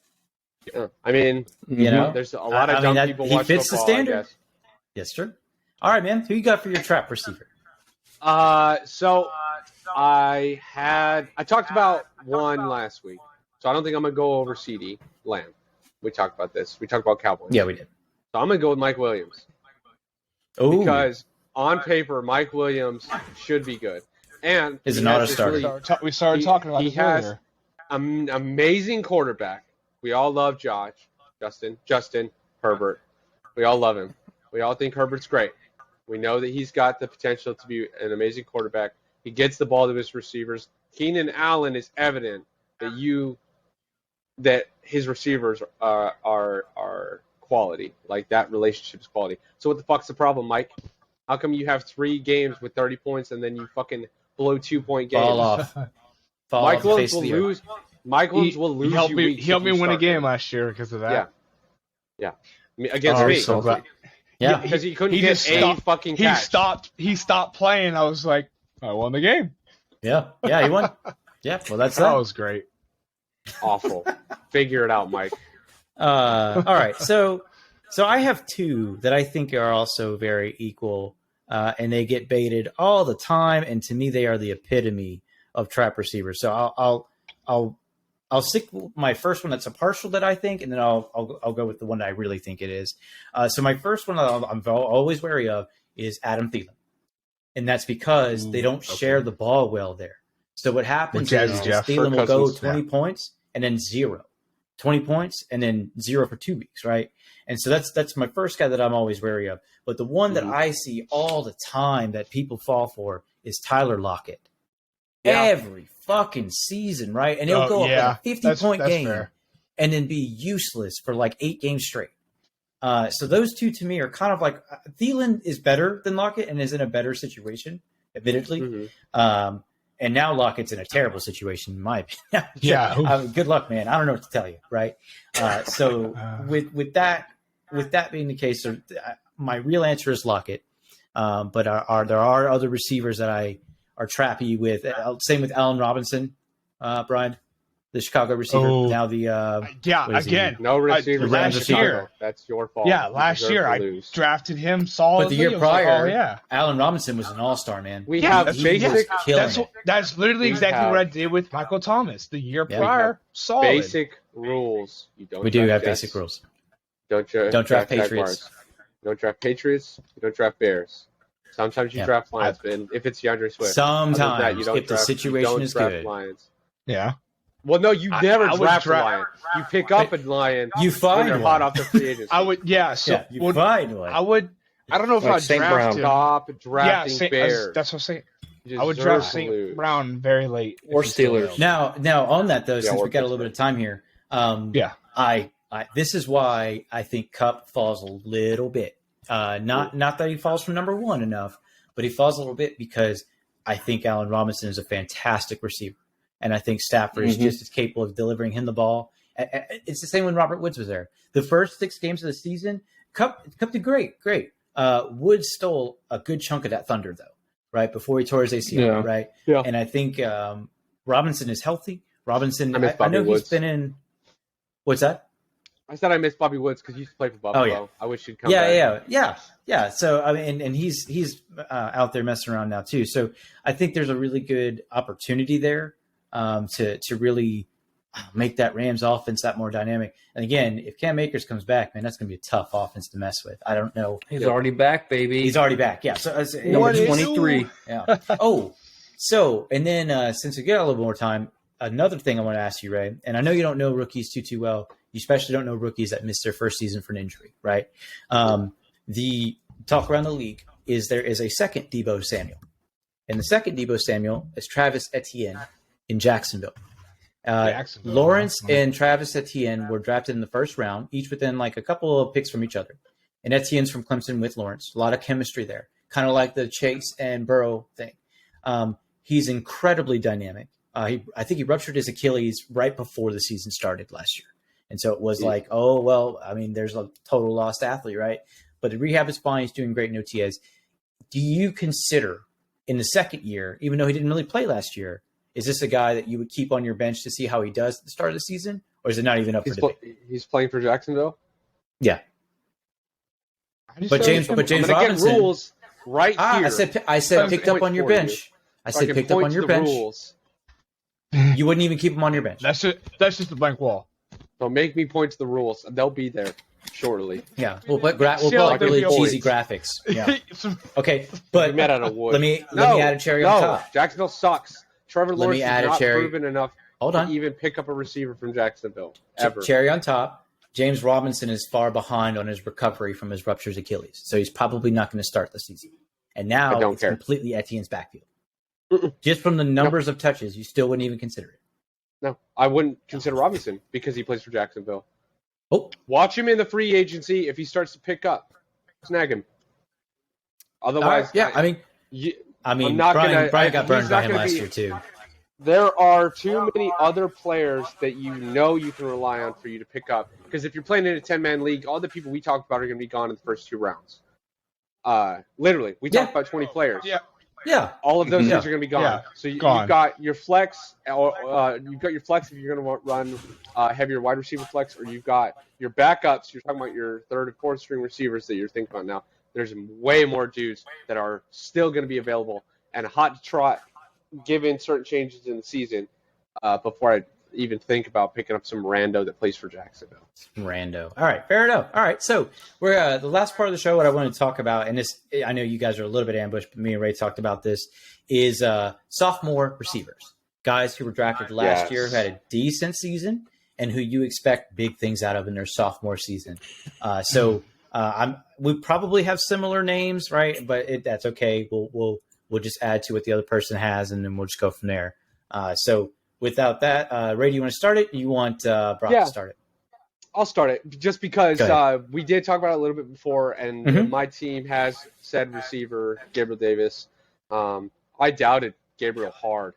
Yeah. I mean, there's a lot of dumb people watching football. He fits the standard. Yes, sir. All right, man. Who you got for your trap receiver? So I talked about one last week. So I don't think I'm going to go over CD Lamb. We talked about this. We talked about Cowboys. Yeah, we did. So I'm going to go with Mike Williams. Oh. Because on paper, Mike Williams should be good. And is an auto starter. We started talking about this earlier. He has an amazing quarterback. We all love Justin, Herbert. We all love him. We all think Herbert's great. We know that he's got the potential to be an amazing quarterback. He gets the ball to his receivers. Keenan Allen is evident that his receivers are quality. That relationship is quality. So what the fuck's the problem, Mike? How come you have 3 games with 30 points and then you fucking blow 2-point games? Fall off. Mike Williams will lose. Mike Williams will lose. He helped me win a game last year because of that. Yeah. Against me. So glad. Yeah, because he couldn't get a fucking catch. He stopped playing. I was like, I won the game. Yeah, he won. Yeah, well, that was great. Awful. Figure it out, Mike. All right, so I have 2 that I think are also very equal, and they get baited all the time, and to me, they are the epitome of trap receivers. So I'll stick with my first one that's a partial that I think, and then I'll go with the one that I really think it is. So my first one I'm always wary of is Adam Thielen. And that's because they don't share the ball well there. So what happens is Thielen will go 20 points and then 0. 20 points and then 0 for 2 weeks, right? And so that's my first guy that I'm always wary of. But the one that I see all the time that people fall for is Tyler Lockett. Yeah. Every fucking season, right? And he'll go up a 50-point game and then be useless for 8 games straight. So those 2 to me are kind of Thielen is better than Lockett and is in a better situation, admittedly. Mm-hmm. And now Lockett's in a terrible situation, in my opinion. Yeah. Good luck, man. I don't know what to tell you, right? So with that being the case, my real answer is Lockett. But there are other receivers that I are trappy with. Same with Allen Robinson, Brian, the Chicago receiver. Now again, no receiver last year. That's your fault. Yeah, last year I drafted him solidly. But the year prior, Allen Robinson was an all-star, man. We have basic. That's literally exactly what I did with Michael Thomas the year prior. Solid. Basic rules. We do have basic rules. Don't draft Patriots. Jaguars. You don't draft Patriots. You don't draft Bears. Sometimes you draft Lions, and if it's DeAndre Swift. Sometimes, if the situation is good. Lions. Yeah. Well, no, you never draft a Lion. You pick up a Lion. You find when they're hot off the free agency. I would, you find one. I don't know if I'd draft him. Stop drafting Bears. That's what I'm saying. I would draft St. Brown very late. Or Steelers. Now on that though, since we got a little bit of time here, this is why I think Kupp falls a little bit. Not that he falls from number 1 enough, but he falls a little bit because I think Allen Robinson is a fantastic receiver. And I think Stafford is just as capable of delivering him the ball. It's the same when Robert Woods was there. The first 6 games of the season, Kupp did great. Woods stole a good chunk of that thunder, though, right? Before he tore his ACL, right? Yeah. And I think Robinson is healthy. Robinson, I know Woods. He's been in. What's that? I said I miss Bobby Woods because he used to play for Buffalo. Oh, yeah. I wish he'd come back. Yeah. So I mean, and he's out there messing around now too. So I think there's a really good opportunity there to really make that Rams offense that more dynamic. And again, if Cam Akers comes back, man, that's going to be a tough offense to mess with. I don't know. He's already back, baby. He's already back. Yeah. So number 23. Yeah. So and then since we get a little more time, another thing I want to ask you, Ray, and I know you don't know rookies too well. You especially don't know rookies that missed their first season for an injury, right? The talk around the league is there is a second Deebo Samuel. And the second Deebo Samuel is Travis Etienne in Jacksonville. Lawrence and Travis Etienne were drafted in the first round, each within like a couple of picks from each other. And Etienne's from Clemson with Lawrence. A lot of chemistry there, kind of like the Chase and Burrow thing. He's incredibly dynamic. I think he ruptured his Achilles right before the season started last year. And so it was like, oh, well, I mean, there's a total lost athlete, right? But the rehab is fine. He's doing great in OTAs. Do you consider in the second year, even though he didn't really play last year, is this a guy that you would keep on your bench to see how he does at the start of the season? Or is it not even up for debate? He's playing for Jacksonville? Yeah. But James Robinson. Get rules right here. I said picked up on your bench. I said picked up on your bench. Rules. You wouldn't even keep him on your bench. That's just a blank wall. Don't make me point to the rules. They'll be there shortly. Yeah, we'll put really cheesy graphics. Yeah. Okay, but let me add a cherry on top. Jacksonville sucks. Trevor Lawrence is not proven enough to even pick up a receiver from Jacksonville ever. Cherry on top. James Robinson is far behind on his recovery from his ruptured Achilles, so he's probably not going to start the season. And now it's completely Etienne's backfield. Just from the numbers of touches, you still wouldn't even consider it. No, I wouldn't consider Robinson because he plays for Jacksonville. Oh, watch him in the free agency. If he starts to pick up, snag him. Otherwise, Brian got burned by him last year too. There are too many other players that you can rely on for you to pick up. Because if you're playing in a 10-man league, all the people we talked about are going to be gone in the first 2 rounds. Literally, we talked about 20 players. Yeah. All of those guys are going to be gone. Yeah. So you've got your flex, or you've got your flex if you're going to run heavier wide receiver flex, or you've got your backups. You're talking about your third and fourth string receivers that you're thinking about now. There's way more dudes that are still going to be available and hot to trot given certain changes in the season before I even think about picking up some rando that plays for Jacksonville. Rando. All right, fair enough. All right, so we're the last part of the show. What I wanted to talk about, and this, I know you guys are a little bit ambushed, but me and Ray talked about this, is sophomore receivers, guys who were drafted last year, who had a decent season, and who you expect big things out of in their sophomore season. We probably have similar names, right? But that's okay. We'll just add to what the other person has, and then we'll just go from there. So without that, Ray, do you want to start it? Or you want Brock to start it? I'll start it just because we did talk about it a little bit before, and my team has said receiver Gabriel Davis. I doubted Gabriel hard,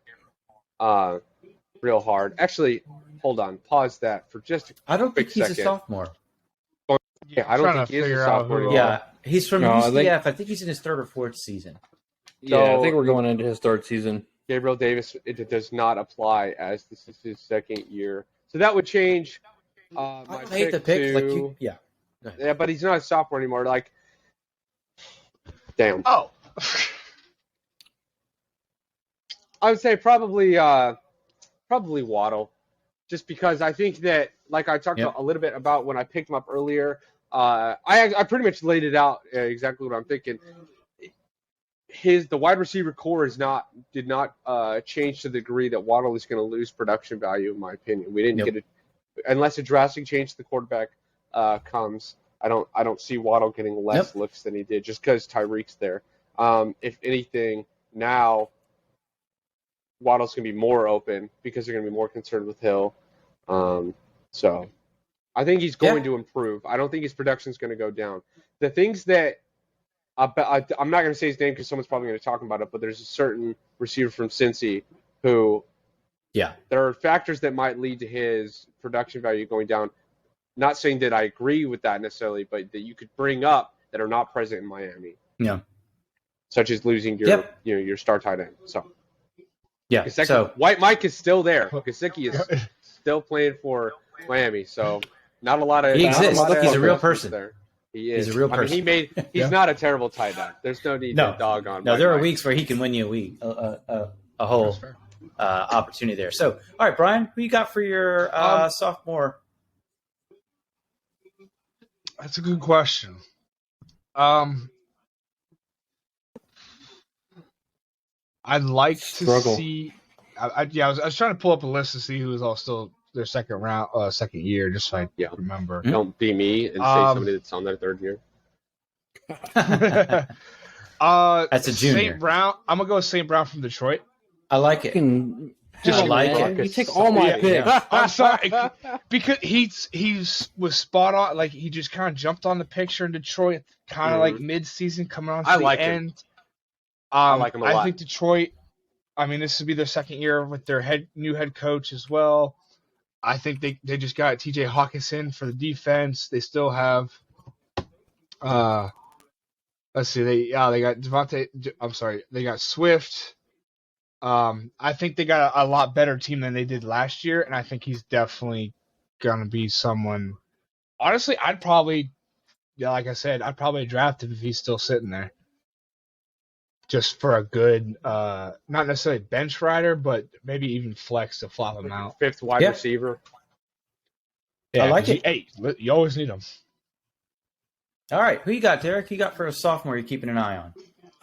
real hard. Actually, hold on, pause that for just a I don't think he's second. A sophomore. Yeah, I don't think he is a sophomore. Yeah, he's from UCF. I think he's in his 3rd or 4th season. I think we're going into his 3rd season. Gabriel Davis, it does not apply as this is his 2nd year. So that would change my I hate the pick. Yeah, but he's not a sophomore anymore. Like, damn. Oh. I would say probably Waddle. Just because I think that, like I talked a little bit about when I picked him up earlier, I pretty much laid it out exactly what I'm thinking. The wide receiver core did not change to the degree that Waddle is going to lose production value, in my opinion. We didn't get it unless a drastic change to the quarterback comes. I don't see Waddle getting less looks than he did just because Tyreek's there. If anything, now Waddle's going to be more open because they're going to be more concerned with Hill. So I think he's going to improve. I don't think his production is going to go down. The things that I'm not going to say his name because someone's probably going to talk about it, but there's a certain receiver from Cincy who there are factors that might lead to his production value going down. Not saying that I agree with that necessarily, but that you could bring up that are not present in Miami. Yeah. Such as losing your star tight end. So Yeah. So White Mike is still there. Gesicki is still playing for Miami. So not a lot of. He exists. He's a real person. There. He is. He's a real person. I mean, he's not a terrible tight end. There's no need to dog on. No, there are weeks where he can win you a whole opportunity there. So, all right, Brian, who you got for your sophomore? That's a good question. I'd like to see. I was trying to pull up a list to see who was all still their second year, just so I remember. Don't be me and say somebody that's on their third year. That's a junior. St. Brown. I'm gonna go with St. Brown from Detroit. I like it. Just like it. You take all my picks. I'm sorry, because he's was spot on. Like he just kind of jumped on the picture in Detroit, kind of like mid-season coming on to the end. I like him a lot. I think Detroit. I mean, this would be their second year with their new head coach as well. I think they just got T.J. Hawkinson for the defense. They still have. Let's see. They got Devontae. I'm sorry. They got Swift. I think they got a lot better team than they did last year, and I think he's definitely gonna be someone. Honestly, like I said, I'd probably draft him if he's still sitting there. Just for a good, not necessarily bench rider, but maybe even flex to flop him out. Fifth wide receiver. Yeah, I like it. Hey, you always need him. All right, who you got, Derek? Who you got for a sophomore you're keeping an eye on?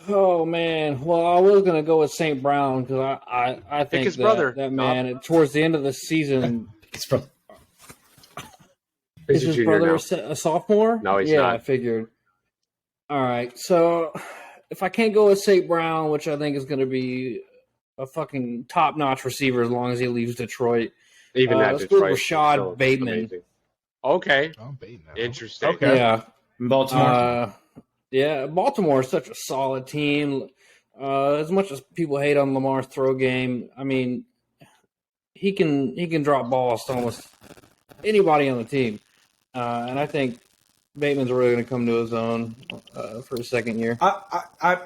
Oh, man. Well, I was going to go with St. Brown because I think his brother. That man, towards the end of the season. His brother. Is his brother a sophomore? No, he's not. Yeah, I figured. All right, so if I can't go with St. Brown, which I think is going to be a fucking top-notch receiver as long as he leaves Detroit. Even that let's go with Rashad Bateman. Amazing. Okay. Oh, Bateman. Interesting. Okay. Yeah. Baltimore. Baltimore is such a solid team. As much as people hate on Lamar's throw game, I mean, he can drop balls to almost anybody on the team. And I think Bateman's really going to come to his own for his second year.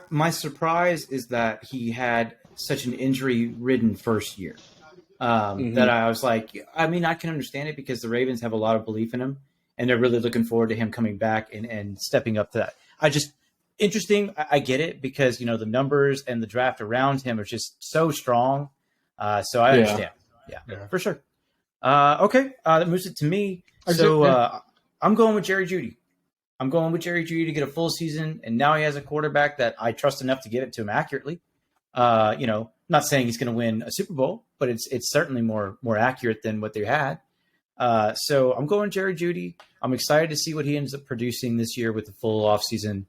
My surprise is that he had such an injury-ridden first year. That I was like, I mean, I can understand it because the Ravens have a lot of belief in him, and they're really looking forward to him coming back and stepping up to that. Interesting. I get it because, the numbers and the draft around him are just so strong. So I understand. Yeah, for sure. Okay. That moves it to me. So I'm going with Jerry Jeudy. I'm going with Jerry Jeudy to get a full season. And now he has a quarterback that I trust enough to give it to him accurately. Not saying he's going to win a Super Bowl, but it's certainly more accurate than what they had. So I'm going Jerry Jeudy. I'm excited to see what he ends up producing this year with the full offseason,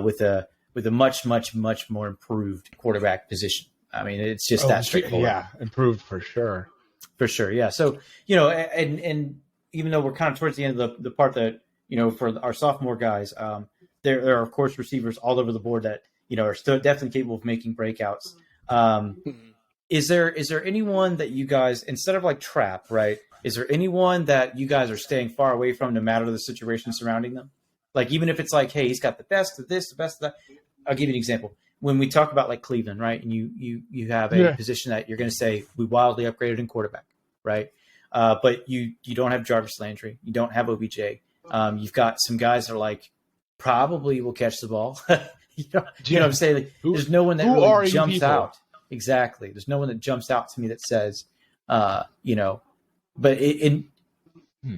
with a much, much, much more improved quarterback position. I mean, it's just that straightforward. Yeah, improved for sure. For sure, yeah. So, and even though we're kind of towards the end of the part that, for our sophomore guys, there are, of course, receivers all over the board that, are still definitely capable of making breakouts. Is there anyone that you guys, instead of like trap, right? Is there anyone that you guys are staying far away from no matter the situation surrounding them? Like, even if it's like, hey, he's got the best of this, the best of that. I'll give you an example. When we talk about like Cleveland, right? And you have a position that you're going to say we wildly upgraded in quarterback, right? But you don't have Jarvis Landry. You don't have OBJ. You've got some guys that are like, probably will catch the ball. You know what I'm saying? Like, there's no one that really jumps out. Exactly. There's no one that jumps out to me that says, but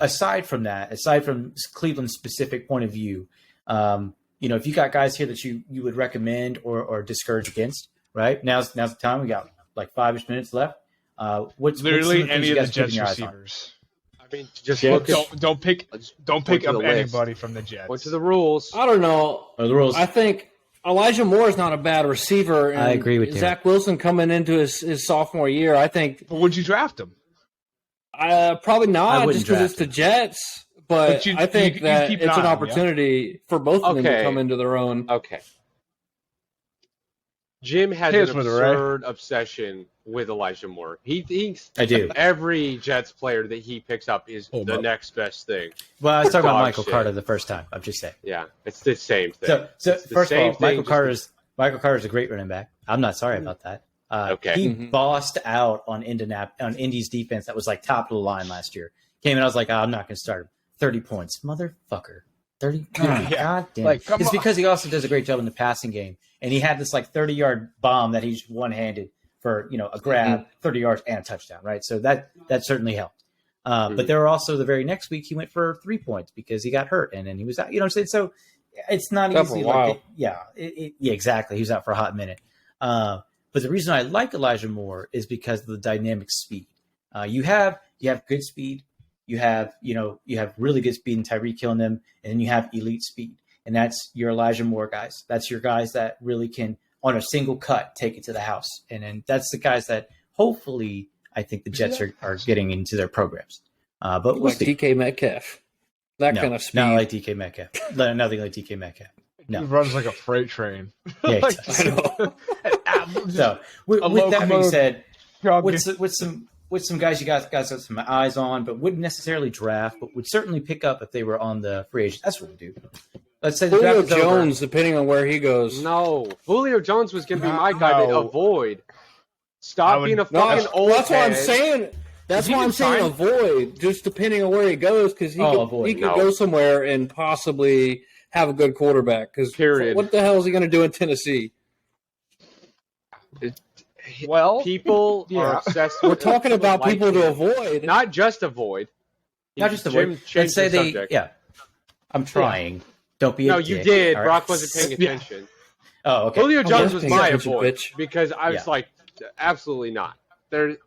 aside from that, aside from Cleveland's specific point of view, if you got guys here that you would recommend or discourage against, right? Now's the time. We got like 5-ish minutes left. What's literally what's any of the Jets receivers? I mean, just don't pick up anybody from the Jets. What's the rules? I don't know. The rules. I think Elijah Moore is not a bad receiver. And I agree with you. Zach Wilson coming into his sophomore year, I think. But would you draft him? Probably not, just because it's the Jets. But I think that it's an opportunity for both of them to come into their own. Okay. Jim has an absurd obsession with Elijah Moore. He thinks every Jets player that he picks up is the next best thing. Well, I was talking about Michael Carter the first time. I'm just saying. Yeah, it's the same thing. So first of all, Michael Carter is a great running back. I'm not sorry about that. He bossed out on Indy's defense that was like top of the line last year. Came in, I was like, I'm not going to start him. 30 points. Motherfucker. 30 points. God damn. It's because he also does a great job in the passing game. And he had this like 30-yard bomb that he's one-handed for, a grab, 30 yards and a touchdown, right? So that certainly helped. But there were also the very next week he went for 3 points because he got hurt and then he was out. You know what I'm saying? So it's not easy. Exactly. He was out for a hot minute. But the reason I like Elijah Moore is because of the dynamic speed. You have good speed. You have really good speed in Tyreek Hill and them, and then you have elite speed. And that's your Elijah Moore guys. That's your guys that really can, on a single cut, take it to the house. And then that's the guys that hopefully I think the Jets are getting into their programs. But we'll like see. DK Metcalf. Kind of speed. Not like DK Metcalf. Nothing like DK Metcalf. No. He runs like a freight train. Yeah, exactly. So with that being said, with some guys you guys got some eyes on, but wouldn't necessarily draft, but would certainly pick up if they were on the free agent. That's what we do. Let's say the Julio draft is Jones, over. depending on where he goes. No, Julio Jones was going to be my guy to avoid. Stop being a fucking old. That's what I'm saying. That's why I'm saying avoid, just depending on where he goes, because he could go somewhere and possibly have a good quarterback. Because what the hell is he going to do in Tennessee? People are obsessed. We're talking about people to avoid, not just avoid. Not just avoid. Let's say they. Yeah, I'm trying. Yeah. Don't be. No, you did. Right. Brock wasn't paying attention. Oh, okay. Julio Jones was my avoid because I was like, absolutely not. There,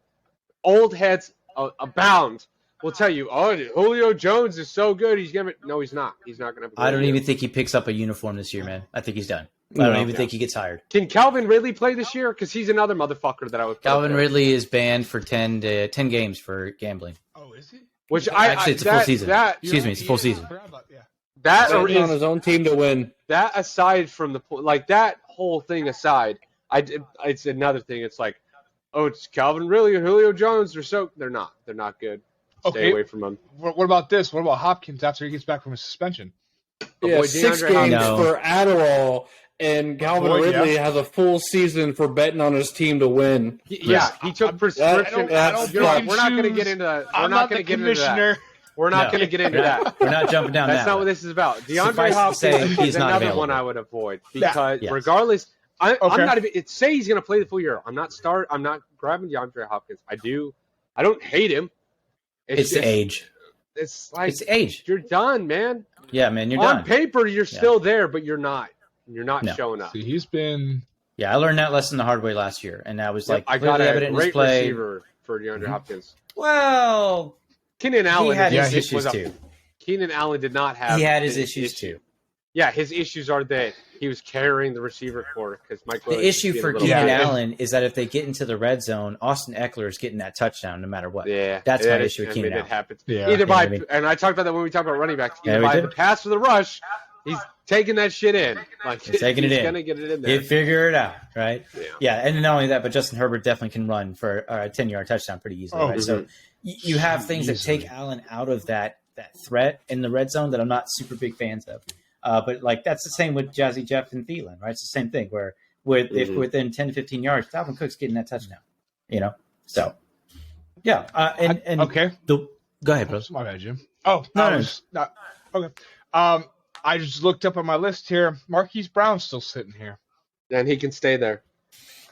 old heads abound. Will tell you, Julio Jones is so good. He's gonna. No, he's not. He's not gonna. I don't even think he picks up a uniform this year, man. I think he's done. I don't even think he gets hired. Can Calvin Ridley play this year? Because he's another motherfucker that I would. Calvin Ridley is banned for 10 games for gambling. Oh, is he? It's a full season. Excuse me, it's a full season. That or on his own team to win. That aside from that whole thing aside, it's another thing. It's like, it's Calvin Ridley and Julio Jones. They're not good. Stay away from them. What about this? What about Hopkins after he gets back from his suspension? 6 games for Adderall, and Calvin Ridley has a full season for betting on his team to win. Yeah, he took prescription. We're not going to get into that. We're not going to get into that. Wewe're not going to get into that. We're not jumping down that. That's not what this is about. DeAndre Hopkins is another one I would avoid because regardless, I'm not even. Say he's going to play the full year. I'm not grabbing DeAndre Hopkins. I don't hate him. It's age. It's like it's age. You're done, man. Yeah, man, you're done. On paper, you're still there, but you're not. You're not showing up. See, he's been. Yeah, I learned that lesson the hard way last year, and that was I got a great receiver for DeAndre Hopkins. Well, Keenan Allen had his issues too. Keenan Allen did not have. He had his issues too. Yeah, his issues are that he was carrying the receiver core because Mike. The issue for Keenan Allen is that if they get into the red zone, Austin Eckler is getting that touchdown no matter what. Yeah, that's my issue with Keenan Allen. It happens. Yeah. Either by and I talked about that when we talked about running backs. Either by the pass or the rush, he's taking that shit in. He's taking it in. He's gonna get it in there. He'll figure it out, right? Yeah, and not only that, but Justin Herbert definitely can run for a 10-yard touchdown pretty easily. Right? So you have things that take Allen out of that threat in the red zone that I'm not super big fans of. But that's the same with Jazzy Jeff and Thielen, right? It's the same thing where if within 10 to 15 yards, Dalvin Cook's getting that touchdown, So, yeah. Okay. Go ahead, bro. My bad, Jim. Oh, no. Okay. I just looked up on my list here. Marquise Brown's still sitting here. And he can stay there.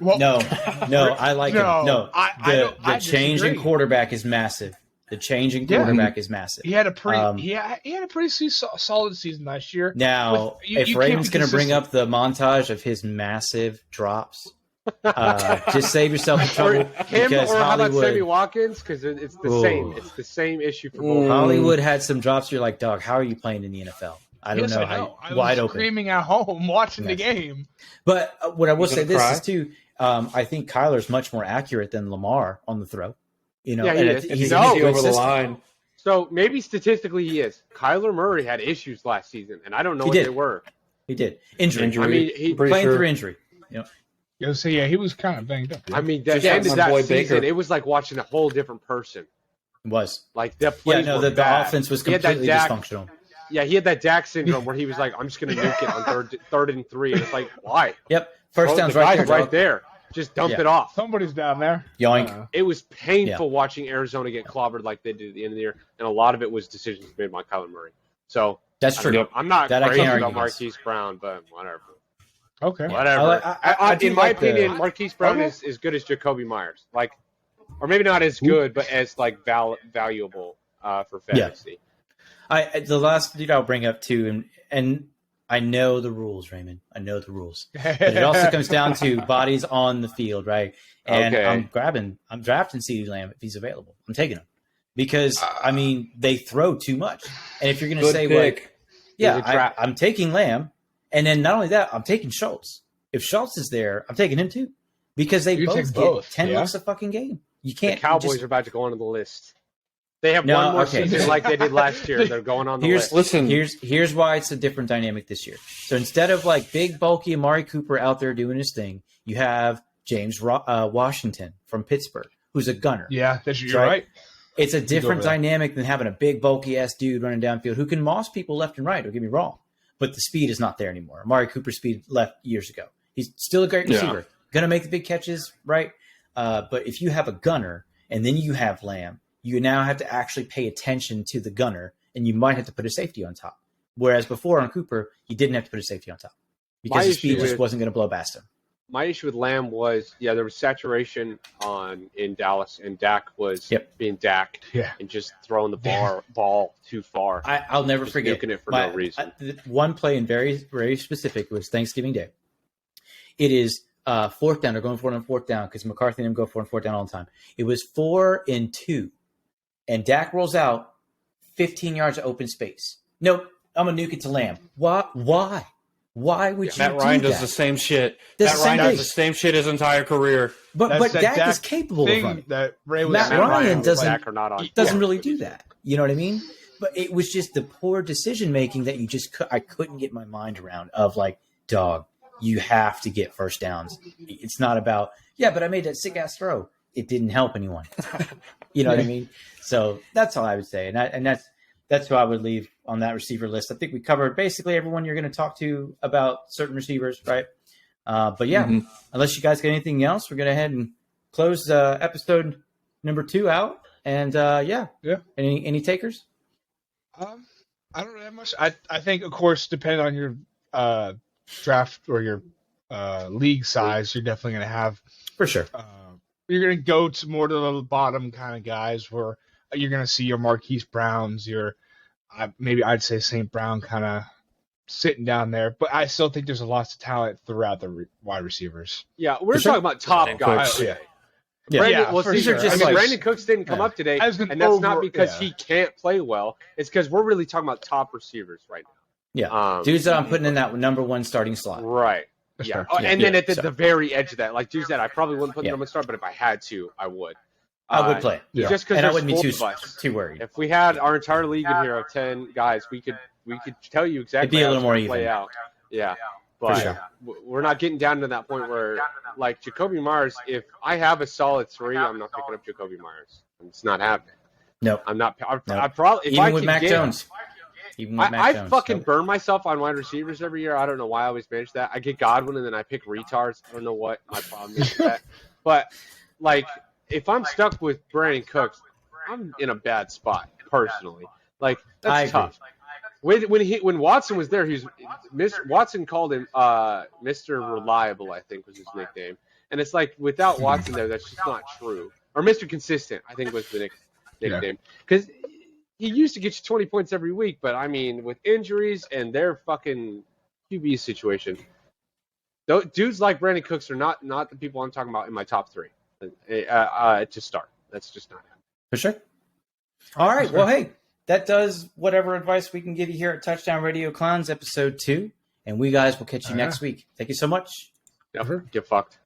Well, no, I like him. No, the change in quarterback is massive. The change in quarterback is massive. He had a pretty solid season last year. Now, if Raymond's going to bring up the montage of his massive drops, just save yourself the trouble. Him or how about Sammy Watkins? Because it's the same. It's the same issue for both. Hollywood had some drops. You're like, dog, how are you playing in the NFL? I don't know how. I was screaming at home watching the game. But what I will say is too. I think Kyler's much more accurate than Lamar on the throw. He's over the line. So maybe statistically he is. Kyler Murray had issues last season, and I don't know what they were. He did. Injury. I mean, he playing through injury. He was kind of banged up. Yeah. I mean, the end of that season, it was like watching a whole different person. It was. Like the plays were the offense was completely dysfunctional. Yeah, he had that Dak syndrome where he was like, I'm just going to nuke it on third and 3. And it's like, why? Yep. First down's right there. just dump it off. Somebody's down there. Yoink. It was painful watching Arizona get clobbered like they did at the end of the year, and a lot of it was decisions made by Kyler Murray. So that's true. I'm not crazy about Marquise Brown, but whatever. Okay. Whatever. In my opinion, Marquise Brown is as good as Jacoby Myers. Like, or maybe not as good, but as like valuable for fantasy. The last dude I'll bring up too, and I know the rules, Raymond. I know the rules. But it also comes down to bodies on the field, right? And I'm drafting CeeDee Lamb if he's available. I'm taking him. Because, I mean, they throw too much. And if you're going to say, like, I'm taking Lamb, and then not only that, I'm taking Schultz. If Schultz is there, I'm taking him too. Because they both get 10 looks a fucking game. You can't. The Cowboys are about to go onto the list. They have one more season like they did last year. They're going on the list. Listen, here's why it's a different dynamic this year. So instead of like big, bulky Amari Cooper out there doing his thing, you have James Washington from Pittsburgh, who's a gunner. Yeah, you're right. It's a different dynamic than having a big, bulky ass dude running downfield who can moss people left and right. Don't get me wrong, but the speed is not there anymore. Amari Cooper's speed left years ago. He's still a great receiver, gonna make the big catches, right? But if you have a gunner and then you have Lamb, you now have to actually pay attention to the gunner, and you might have to put a safety on top. Whereas before on Cooper, you didn't have to put a safety on top because the speed just wasn't going to blow past him. My issue with Lamb was, there was saturation in Dallas, and Dak was being Dak and just throwing the ball too far. I'll never forget it for no reason. One play in very, very specific was Thanksgiving Day. It is fourth down. They're going for it on fourth down because McCarthy and him go for it on fourth down all the time. It was 4-2. And Dak rolls out 15 yards of open space. Nope, I'm going to nuke it to Lamb. Why? Why would you do that? Matt Ryan does the same shit. Matt Ryan does the same shit his entire career. But Dak is capable of running. Matt Ryan doesn't really do that. You know what I mean? But it was just the poor decision-making that I couldn't get my mind around of like, dog, you have to get first downs. It's not about, but I made that sick-ass throw. It didn't help anyone. You know what I mean? So that's all I would say. And that's who I would leave on that receiver list. I think we covered basically everyone you're going to talk to about certain receivers, right? But unless you guys got anything else, we're going to head and close episode number 2 out. And any takers? I don't really have much. I think, of course, depending on your draft or your league size, you're definitely going to have for sure. You're going to go to more to the bottom kind of guys where you're going to see your Marquise Browns, your maybe I'd say St. Brown kind of sitting down there. But I still think there's lots of talent throughout the wide receivers. Yeah, we're talking about top guys. Brandon Cooks didn't come up today, and that's not because he can't play well. It's because we're really talking about top receivers right now. Yeah, dudes that I'm putting in that number 1 starting slot. Right. Yeah. And then at the very edge of that, like you said, I probably wouldn't put them on the start, but if I had to, I would. I would play. Just because I wouldn't be too worried. If we had our entire league in here of 10 guys, we could tell you exactly how it's going to play out. Yeah. But we're not getting down to that point where, like, Jacoby Myers, if I have a solid 3, I'm not picking up Jacoby Myers. It's not happening. No. I'm not. I probably, if even I with Mac Jones. I fucking burn myself on wide receivers every year. I don't know why I always manage that. I get Godwin and then I pick retards. I don't know what my problem is with that. But, like, if I'm stuck with Brandon Cooks, I'm in a bad spot, personally. Like, that's tough. When Watson was there, Watson called him Mr. Reliable, I think was his nickname. And it's like, without Watson there, that's just not true. Or Mr. Consistent, I think was the nickname. Because he used to get you 20 points every week, but I mean, with injuries and their fucking QB situation, dudes like Brandon Cooks are not the people I'm talking about in my top 3 to start. That's just not happening. For sure. All right. Well, hey, that does whatever advice we can give you here at Touchdown Radio Clowns episode 2, and we guys will catch you next week. Thank you so much. Never get fucked.